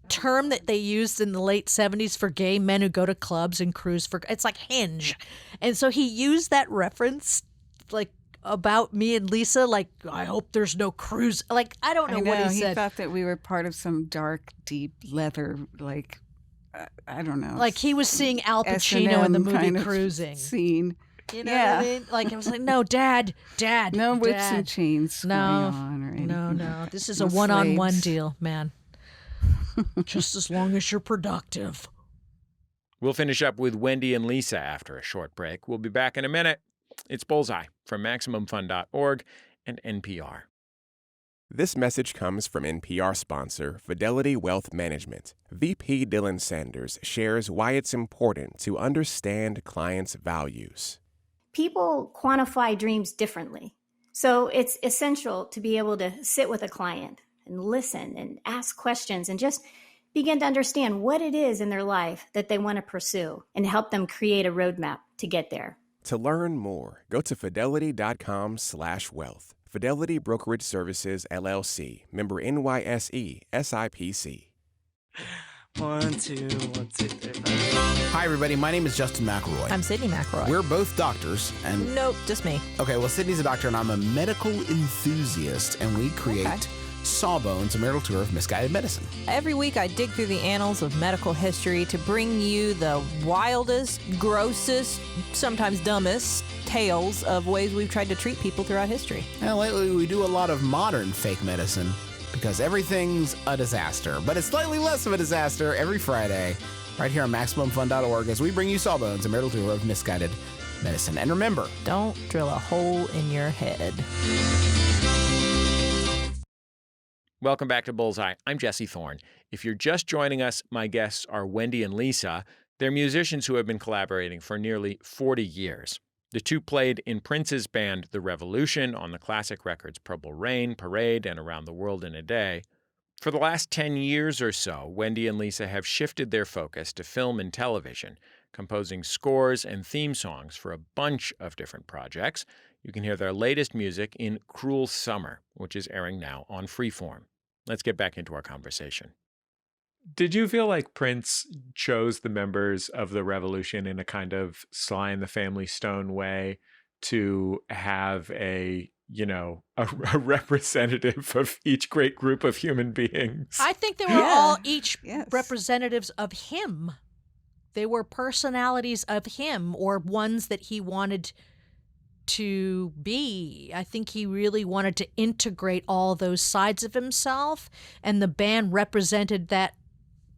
term that they used in the late 70s for gay men who go to clubs and cruise for, it's like Hinge. And so he used that reference like about me and Lisa, like, I hope there's no cruise. Like, I don't know, what he said. He thought that we were part of some dark, deep leather, like, I don't know. Like he was seeing Al Pacino in the S&M movie kind of Cruising. Scene. You know Yeah. what I mean? Like, I was like, no, Dad. No whips Dad. and chains No, going on or anything. No. This is No a one-on-one slaves. deal, man. Just as long as you're productive. We'll finish up with Wendy and Lisa after a short break. We'll be back in a minute. It's Bullseye from MaximumFun.org and NPR. This message comes from NPR sponsor Fidelity Wealth Management. VP Dylan Sanders shares why it's important to understand clients' values. People quantify dreams differently. So it's essential to be able to sit with a client and listen and ask questions and just begin to understand what it is in their life that they want to pursue and help them create a roadmap to get there. To learn more, go to fidelity.com/wealth. Fidelity Brokerage Services, LLC. Member NYSE, SIPC. 1, 2, 1, 2, 3, 4. Hi, everybody. My name is Justin McElroy. I'm Sydney McElroy. We're both doctors, and Nope, just me. okay. Well, Sydney's a doctor, and I'm a medical enthusiast, and we create Sawbones, a marital tour of misguided medicine. Every week I dig through the annals of medical history to bring you the wildest, grossest, sometimes dumbest tales of ways we've tried to treat people throughout history. Now, lately we do a lot of modern fake medicine because everything's a disaster, but it's slightly less of a disaster every Friday, right here on MaximumFun.org, as we bring you Sawbones, a marital tour of misguided medicine. And remember, don't drill a hole in your head. Welcome back to Bullseye. I'm Jesse Thorn. If you're just joining us, my guests are Wendy and Lisa. They're musicians who have been collaborating for nearly 40 years. The two played in Prince's band The Revolution on the classic records Purple Rain, Parade, and Around the World in a Day. For the last 10 years or so, Wendy and Lisa have shifted their focus to film and television, composing scores and theme songs for a bunch of different projects. You can hear their latest music in Cruel Summer, which is airing now on Freeform. Let's get back into our conversation. Did you feel like Prince chose the members of the Revolution in a kind of Sly and the Family Stone way to have a representative of each great group of human beings? I think they were all each representatives of him. They were personalities of him, or ones that he wanted to be. I think he really wanted to integrate all those sides of himself, and the band represented that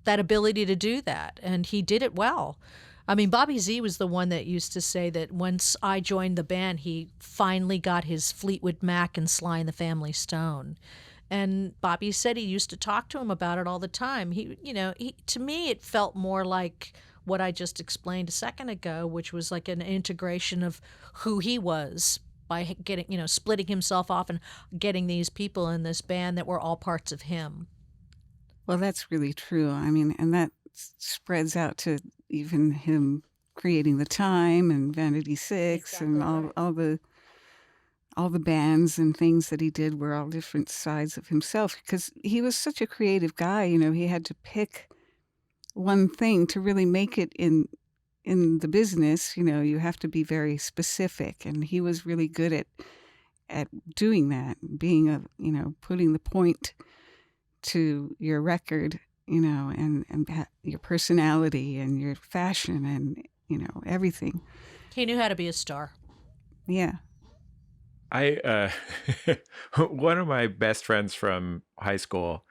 ability to do that, and he did it well. I mean, Bobby Z was the one that used to say that once I joined the band, he finally got his Fleetwood Mac and Sly and the Family Stone. And Bobby said he used to talk to him about it all the time. To me, it felt more like what I just explained a second ago, which was like an integration of who he was by getting, splitting himself off and getting these people in this band that were all parts of him. Well, that's really true. I mean, and that spreads out to even him creating The Time and Vanity Six, and all the bands and things that he did were all different sides of himself, because he was such a creative guy. He had to pick one thing to really make it in the business. You have to be very specific, and he was really good at doing that, being putting the point to your record, and your personality and your fashion and everything. He knew how to be a star. Yeah. One of my best friends from high school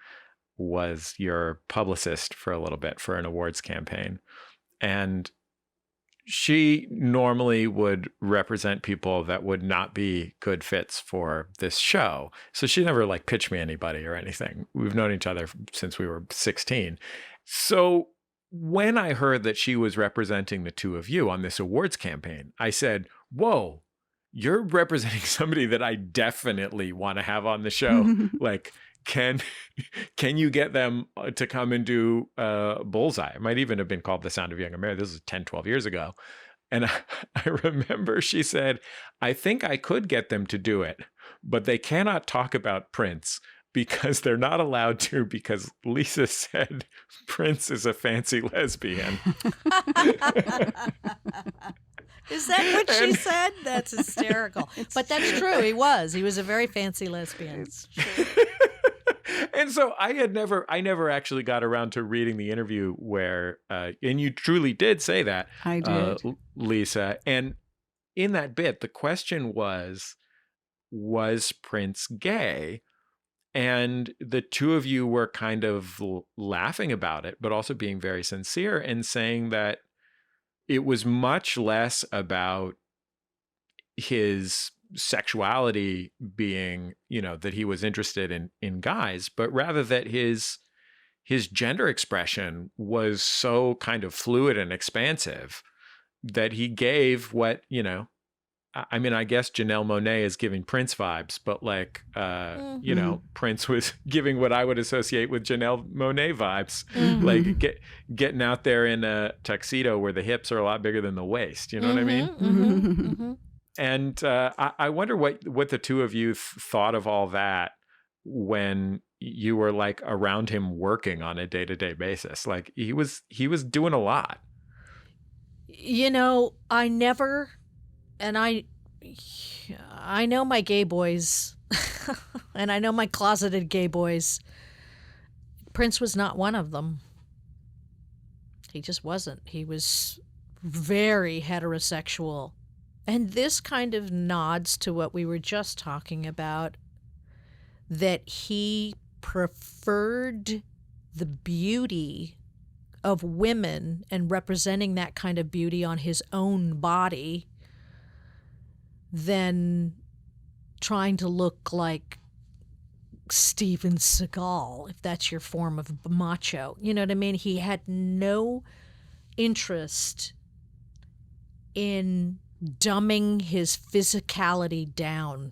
was your publicist for a little bit for an awards campaign. And she normally would represent people that would not be good fits for this show. So she never pitched me anybody or anything. We've known each other since we were 16. So when I heard that she was representing the two of you on this awards campaign, I said, whoa, you're representing somebody that I definitely want to have on the show. Like, can you get them to come and do Bullseye? It might even have been called The Sound of Young America. This was 10, 12 years ago. And I remember she said, I think I could get them to do it, but they cannot talk about Prince because they're not allowed to, because Lisa said Prince is a fancy lesbian. Is that what she said? That's hysterical. But that's true. He was. He was a very fancy lesbian. It's true. And so I never actually got around to reading the interview where, and you truly did say that. I did. Lisa. And in that bit, the question was Prince gay? And the two of you were kind of laughing about it, but also being very sincere and saying that it was much less about his sexuality being, that he was interested in guys, but rather that his gender expression was so kind of fluid and expansive that he gave what, I mean, I guess Janelle Monáe is giving Prince vibes, but like, Prince was giving what I would associate with Janelle Monáe vibes, like getting out there in a tuxedo where the hips are a lot bigger than the waist. You know what I mean? And I wonder what the two of you thought of all that when you were like around him working on a day-to-day basis. Like he was doing a lot. I never, and I know my gay boys, and I know my closeted gay boys. Prince was not one of them. He just wasn't. He was very heterosexual. And this kind of nods to what we were just talking about, that he preferred the beauty of women and representing that kind of beauty on his own body than trying to look like Steven Seagal, if that's your form of macho. You know what I mean? He had no interest in dumbing his physicality down.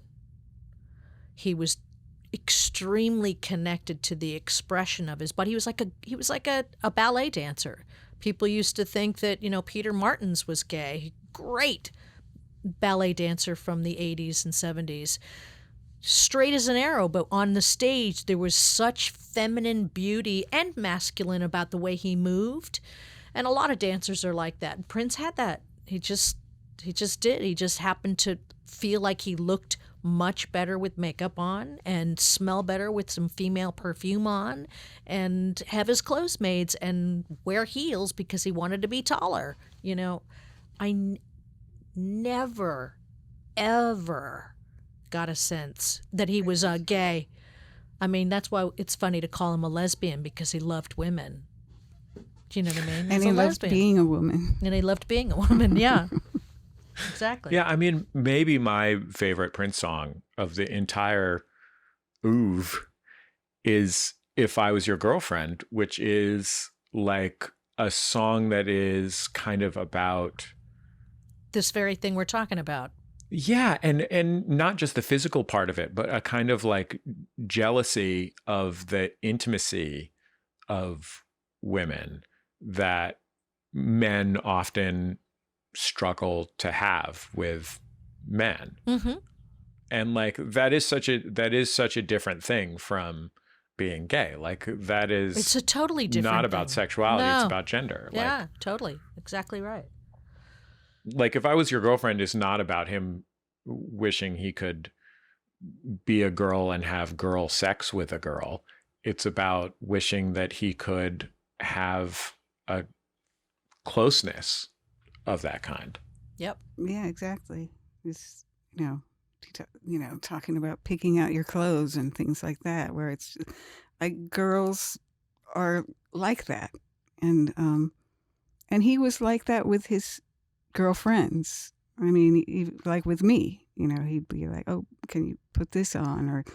He was extremely connected to the expression of his body. He was like a ballet dancer. People used to think that, Peter Martins was gay. Great ballet dancer from the 80s and 70s. Straight as an arrow, but on the stage there was such feminine beauty and masculine about the way he moved. And a lot of dancers are like that. And Prince had that. He just did. He just happened to feel like he looked much better with makeup on and smell better with some female perfume on and have his clothes made and wear heels because he wanted to be taller. I never, ever got a sense that he was gay. I mean, that's why it's funny to call him a lesbian, because he loved women. Do you know what I mean? And he loved being a woman. And he loved being a woman, yeah. Exactly. Yeah, I mean, maybe my favorite Prince song of the entire oeuvre is If I Was Your Girlfriend, which is like a song that is kind of about this very thing we're talking about. Yeah, and not just the physical part of it, but a kind of like jealousy of the intimacy of women that men often struggle to have with men. And like that is such a different thing from being gay. Like it's a totally different not about thing. sexuality. No. It's about gender. Yeah, totally. Exactly right. Like If I Was Your Girlfriend is not about him wishing he could be a girl and have girl sex with a girl. It's about wishing that he could have a closeness of that kind. Yep. Yeah, exactly. It's, talking about picking out your clothes and things like that, where it's like girls are like that. And he was like that with his girlfriends. I mean, like with me, he'd be like, oh, can you put this on? Or,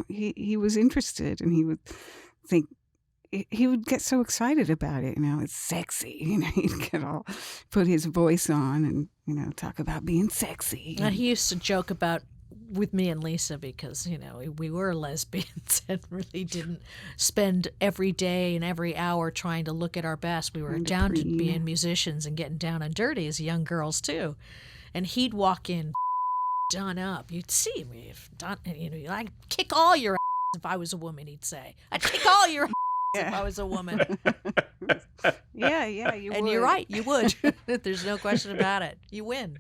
he was interested, and he would think, he would get so excited about it. It's sexy. He'd get all, put his voice on and, talk about being sexy. And he used to joke about with me and Lisa because, we were lesbians and really didn't spend every day and every hour trying to look at our best. We were down to being musicians and getting down and dirty as young girls, too. And he'd walk in done up. You'd see me if done, I'd kick all your ass if I was a woman, he'd say. I'd kick all your ass if I was a woman. Yeah, you would. And you're right, you would. There's no question about it. You win.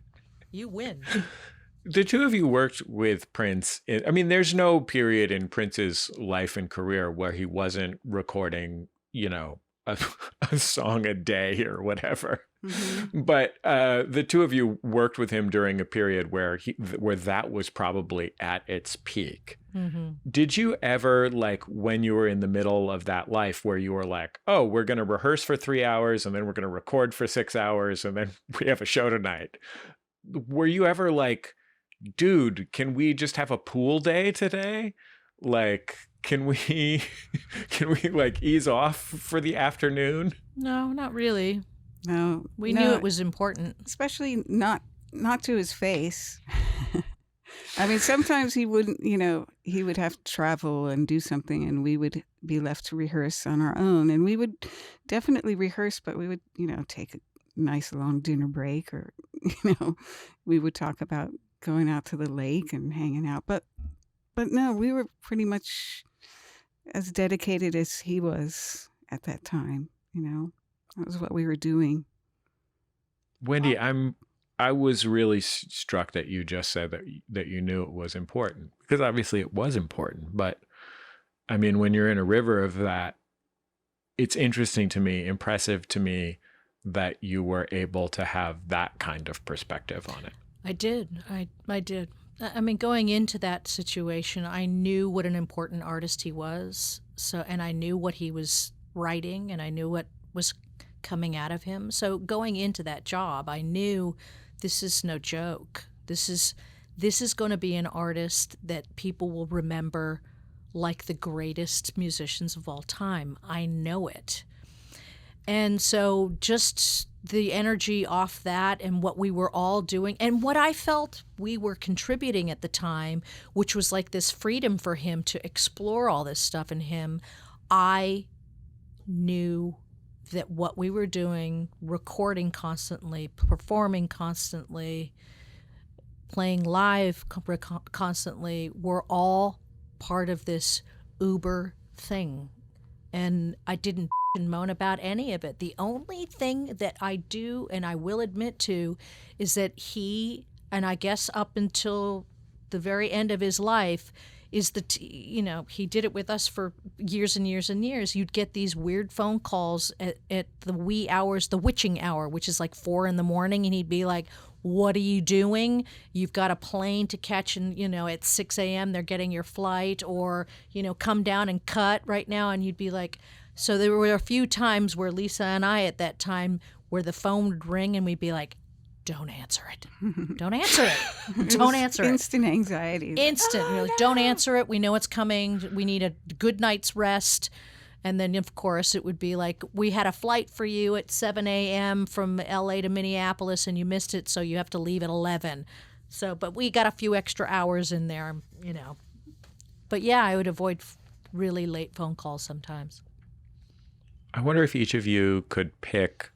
The two of you worked with Prince. There's no period in Prince's life and career where he wasn't recording, a song a day or whatever. Mm-hmm. But the two of you worked with him during a period where that was probably at its peak. Mm-hmm. Did you ever, when you were in the middle of that life where you were like, oh, we're going to rehearse for 3 hours and then we're going to record for 6 hours and then we have a show tonight? Were you ever like, dude, can we just have a pool day today? Can we ease off for the afternoon? No, not really. No. We knew it was important. Especially not to his face. Sometimes he wouldn't, he would have to travel and do something and we would be left to rehearse on our own. And we would definitely rehearse, but we would, take a nice long dinner break or, we would talk about going out to the lake and hanging out. But no, we were pretty much as dedicated as he was at that time. That was what we were doing. Wendy, I was really struck that you just said that you knew it was important, because obviously it was important. But when you're in a river of that, it's interesting to me, impressive to me that you were able to have that kind of perspective on it. I did. I did. Going into that situation, I knew what an important artist he was. And I knew what he was writing, and I knew what was coming out of him. So going into that job, I knew this is no joke. This is going to be an artist that people will remember like the greatest musicians of all time. I know it. And so just the energy off that and what we were all doing and what I felt we were contributing at the time, which was like this freedom for him to explore all this stuff in him, I knew that what we were doing, recording constantly, performing constantly, playing live constantly, were all part of this Uber thing. And I didn't moan about any of it. The only thing that I do, and I will admit to, is that he, and I guess up until the very end of his life, is he did it with us for years and years and years. You'd get these weird phone calls at the wee hours, the witching hour, which is like 4 a.m, and he'd be like, what are you doing? You've got a plane to catch and, at 6 a.m. they're getting your flight, or, come down and cut right now. And you'd be like, so there were a few times where Lisa and I at that time where the phone would ring and we'd be like, don't answer it. Don't answer it. Don't answer it. Instant anxiety. Instant. We're like, don't answer it. We know it's coming. We need a good night's rest. And then, of course, it would be like, we had a flight for you at 7 a.m. from L.A. to Minneapolis, and you missed it, so you have to leave at 11. So, but we got a few extra hours in there, But, yeah, I would avoid really late phone calls sometimes. I wonder if each of you could pick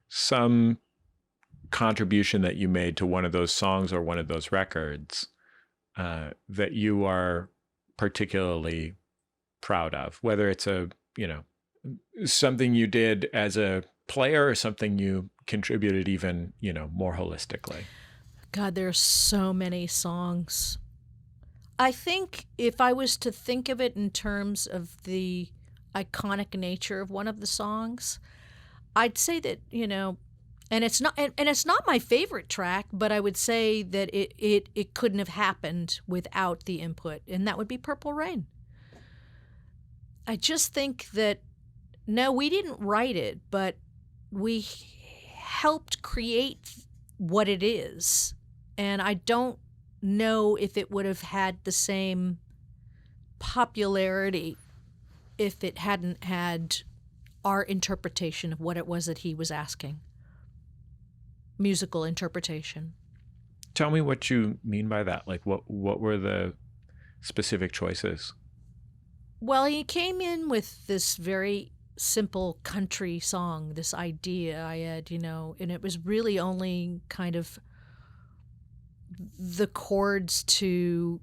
some contribution that you made to one of those songs or one of those records that you are particularly proud of, whether it's something you did as a player or something you contributed even, more holistically. God, there's so many songs. I think if I was to think of it in terms of the iconic nature of one of the songs, I'd say that, and it's not my favorite track, but I would say that it couldn't have happened without the input, and that would be Purple Rain. I just think that, no, we didn't write it, but we helped create what it is. And I don't know if it would have had the same popularity if it hadn't had our interpretation of what it was that he was asking. Musical interpretation. Tell me what you mean by that. Like, what were the specific choices? Well, he came in with this very simple country song, this idea I had, and it was really only kind of the chords to,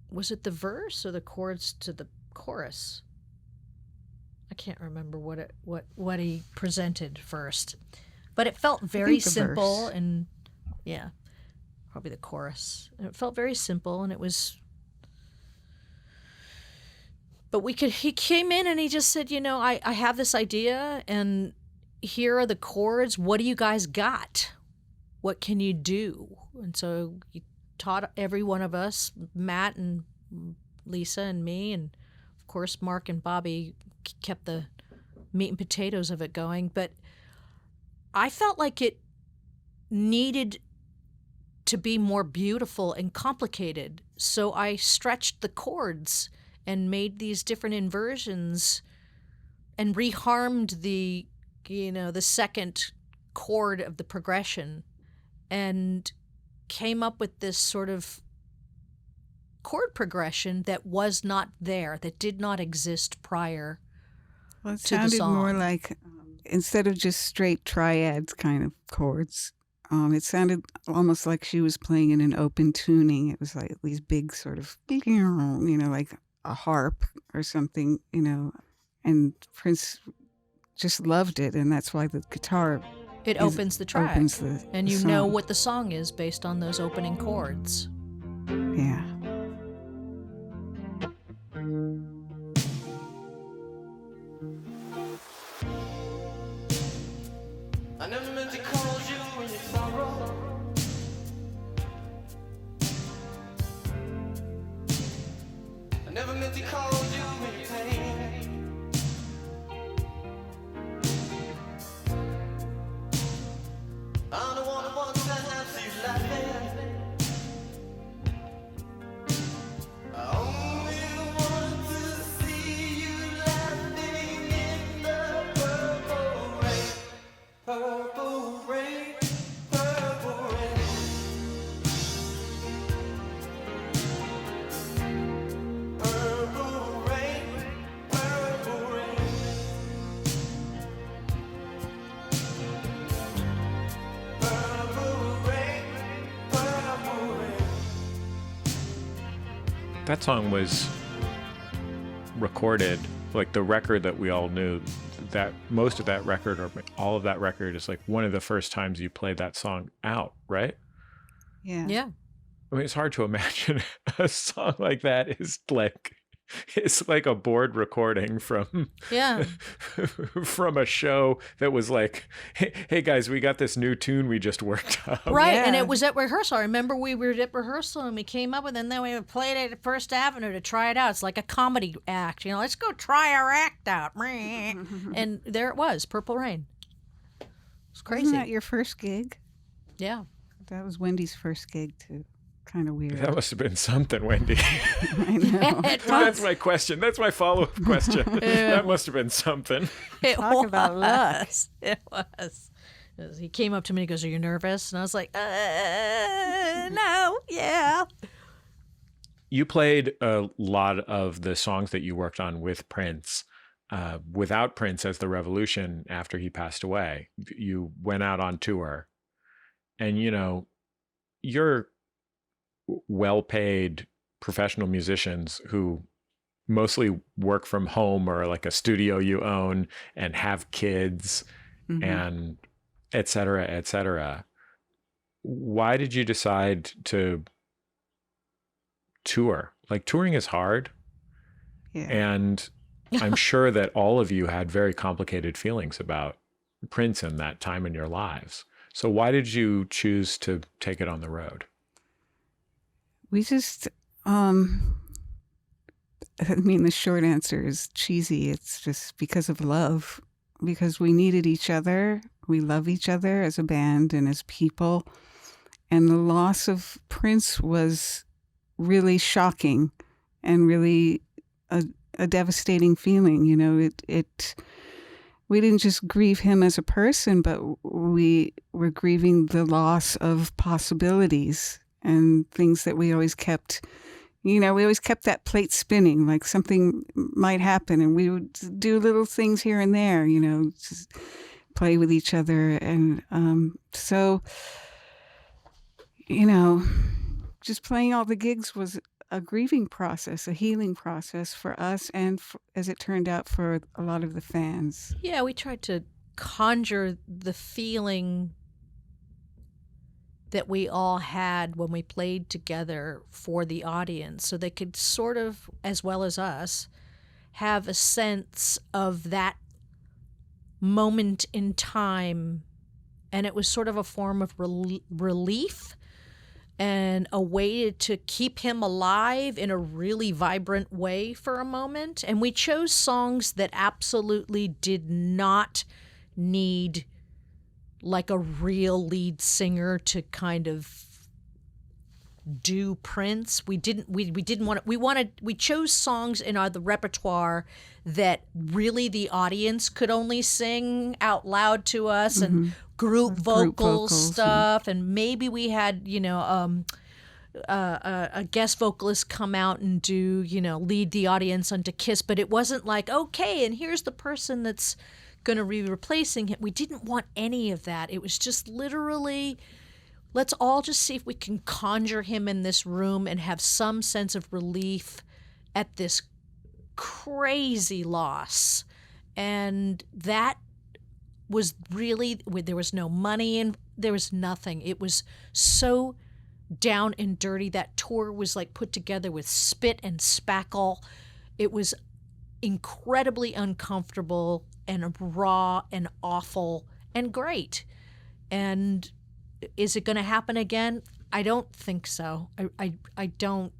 was it the verse or the chords to the chorus? I can't remember what he presented first, but it felt very simple verse. And yeah, probably the chorus. And it felt very simple, and it was. But he came in and he just said, I have this idea, and here are the chords. What do you guys got? What can you do? And so he taught every one of us, Matt and Lisa and me, and of course Mark and Bobby kept the meat and potatoes of it going. But I felt like it needed to be more beautiful and complicated. So I stretched the chords and made these different inversions and reharmed the second chord of the progression and came up with this sort of chord progression that was not there, that did not exist prior Well, it to the sounded song. more like, instead of just straight triads kind of chords, it sounded almost like she was playing in an open tuning. It was like these big sort of, like a harp or something, and Prince just loved it, and that's why the guitar opens the track, and and the you know song. what the song is based on those opening chords. Yeah. I never meant to cause you in your sorrow. I never meant to cause you in your pain. I'm the one who wants to have you laughing. I only want to see you laughing in the purple rain. Purple rain, purple rain. Purple rain, purple rain. Purple rain, purple rain. That song was recorded, like the record that we all knew, that most of that record or all of that record is like one of the first times you played that song out, right? Yeah. Yeah. I mean, it's hard to imagine a song like that is like, it's like a board recording from Yeah. from a show that was like, hey guys, we got this new tune we just worked up. Right, and it was at rehearsal. I remember we were at rehearsal and we came up with it, and then we played it at First Avenue to try it out. It's like a comedy act, let's go try our act out. And there it was, Purple Rain. It's crazy. Wasn't that your first gig? Yeah. That was Wendy's first gig, too. Kind of weird. That must have been something, Wendy. I know. That's my question. That's my follow-up question. That must have been something. Talk about luck. It was. He came up to me and he goes, "Are you nervous?" And I was like, no, yeah. You played a lot of the songs that you worked on with Prince. Without Prince as the Revolution after he passed away, you went out on tour. And, you're well-paid professional musicians who mostly work from home or like a studio you own and have kids and et cetera, et cetera. Why did you decide to tour? Like, touring is hard. Yeah. And I'm sure that all of you had very complicated feelings about Prince in that time in your lives. So why did you choose to take it on the road? We just, the short answer is cheesy. It's just because of love, because we needed each other. We love each other as a band and as people. And the loss of Prince was really shocking and really a devastating feeling. You know, we didn't just grieve him as a person, but we were grieving the loss of possibilities and things that we always kept. You know, we always kept that plate spinning, like something might happen, and we would do little things here and there, you know, just play with each other. And so, you know, just playing all the gigs was a grieving process, a healing process for us, and as it turned out, for a lot of the fans. Yeah, we tried to conjure the feeling that we all had when we played together for the audience, so they could sort of, as well as us, have a sense of that moment in time. And it was sort of a form of relief and a way to keep him alive in a really vibrant way for a moment. And we chose songs that absolutely did not need like a real lead singer to kind of do Prince. We chose songs in the repertoire that really the audience could only sing out loud to us, and group vocals stuff, and maybe we had, you know, a guest vocalist come out and do, you know, lead the audience onto Kiss, but it wasn't like, okay, and here's the person that's going to be replacing him. We didn't want any of that. It was just literally, let's all just see if we can conjure him in this room and have some sense of relief at this crazy loss. And that was really, there was no money and there was nothing. It was so down and dirty. That tour was like put together with spit and spackle. It was incredibly uncomfortable and raw and awful and great. And is it going to happen again? I don't think so. I don't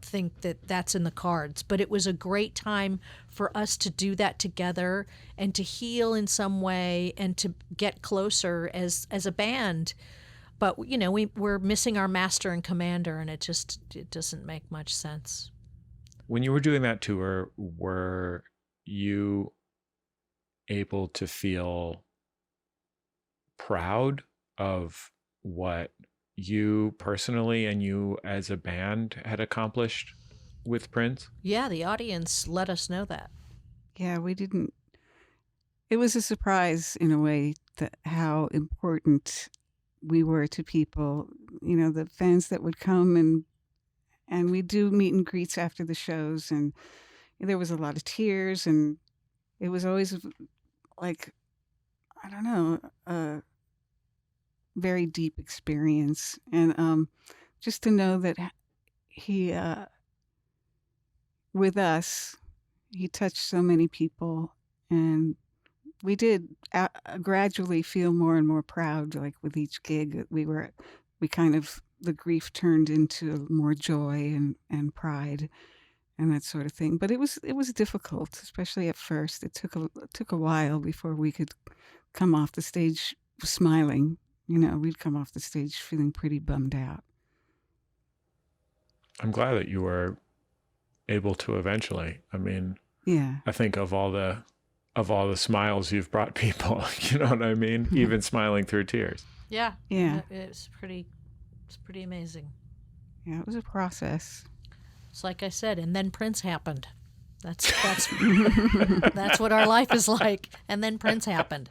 think that that's in the cards. But it was a great time for us to do that together and to heal in some way and to get closer as a band. But you know, we're missing our master and commander, and it doesn't make much sense. When you were doing that tour, were you able to feel proud of what you personally and you as a band had accomplished with Prince? Yeah, the audience let us know that. Yeah, we didn't. It was a surprise in a way that how important we were to people. You know, the fans that would come, and we do meet and greets after the shows, and there was a lot of tears, and it was always like, I don't know, a very deep experience. And just to know that he, with us, he touched so many people, and we did gradually feel more and more proud. Like with each gig, the grief turned into more joy and pride and that sort of thing. But it was difficult, especially at first. It took a while before we could come off the stage smiling. You know, we'd come off the stage feeling pretty bummed out. I'm glad that you were able to eventually. I mean, yeah. I think of all the smiles you've brought people, you know what I mean? Mm-hmm. Even smiling through tears. Yeah. Yeah. It's pretty amazing. Yeah, it was a process. It's like I said, and then Prince happened. That's that's what our life is like. And then Prince happened.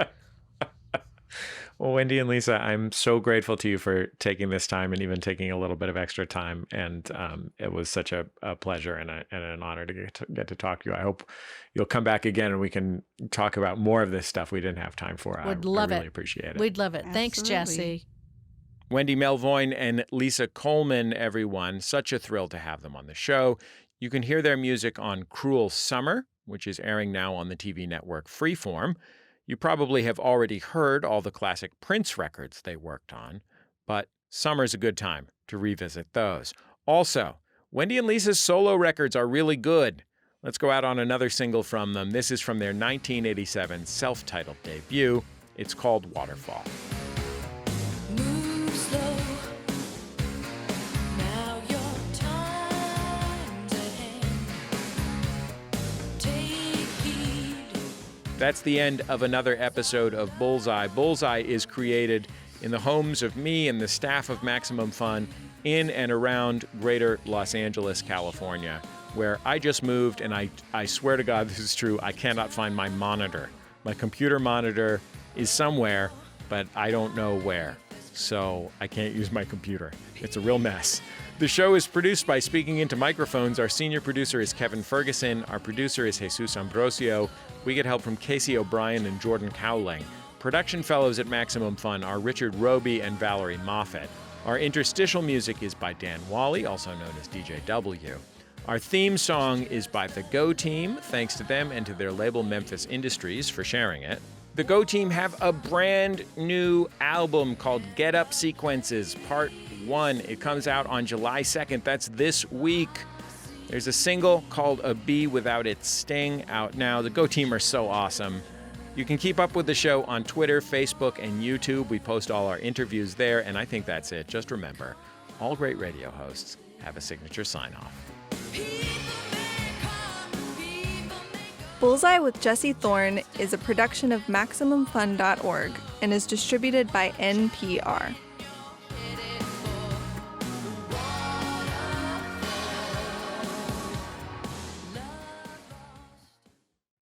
Well, Wendy and Lisa, I'm so grateful to you for taking this time and even taking a little bit of extra time. And it was such a pleasure and an honor to get to talk to you. I hope you'll come back again and we can talk about more of this stuff we didn't have time for. Would love I really it. Appreciate it. We'd love it. Absolutely. Thanks, Jesse. Wendy Melvoin and Lisa Coleman, everyone. Such a thrill to have them on the show. You can hear their music on Cruel Summer, which is airing now on the TV network Freeform. You probably have already heard all the classic Prince records they worked on, but summer's a good time to revisit those. Also, Wendy and Lisa's solo records are really good. Let's go out on another single from them. This is from their 1987 self-titled debut. It's called Waterfall. Move slow. Now your time's at hand. That's the end of another episode of Bullseye. Bullseye is created in the homes of me and the staff of Maximum Fun in and around greater Los Angeles, California, where I just moved, and I swear to God this is true, I cannot find my monitor. My computer monitor is somewhere, but I don't know where, so I can't use my computer. It's a real mess. The show is produced by Speaking Into Microphones. Our senior producer is Kevin Ferguson. Our producer is Jesus Ambrosio. We get help from Casey O'Brien and Jordan Cowling. Production fellows at Maximum Fun are Richard Roby and Valerie Moffett. Our interstitial music is by Dan Wally, also known as DJ W. Our theme song is by The Go Team. Thanks to them and to their label Memphis Industries for sharing it. The Go Team have a brand new album called Get Up Sequences Part 1. It comes out on July 2nd. That's this week. There's a single called A Bee Without Its Sting out now. The Go Team are so awesome. You can keep up with the show on Twitter, Facebook, and YouTube. We post all our interviews there, and I think that's it. Just remember, all great radio hosts have a signature sign-off. Bullseye with Jesse Thorn is a production of MaximumFun.org and is distributed by NPR.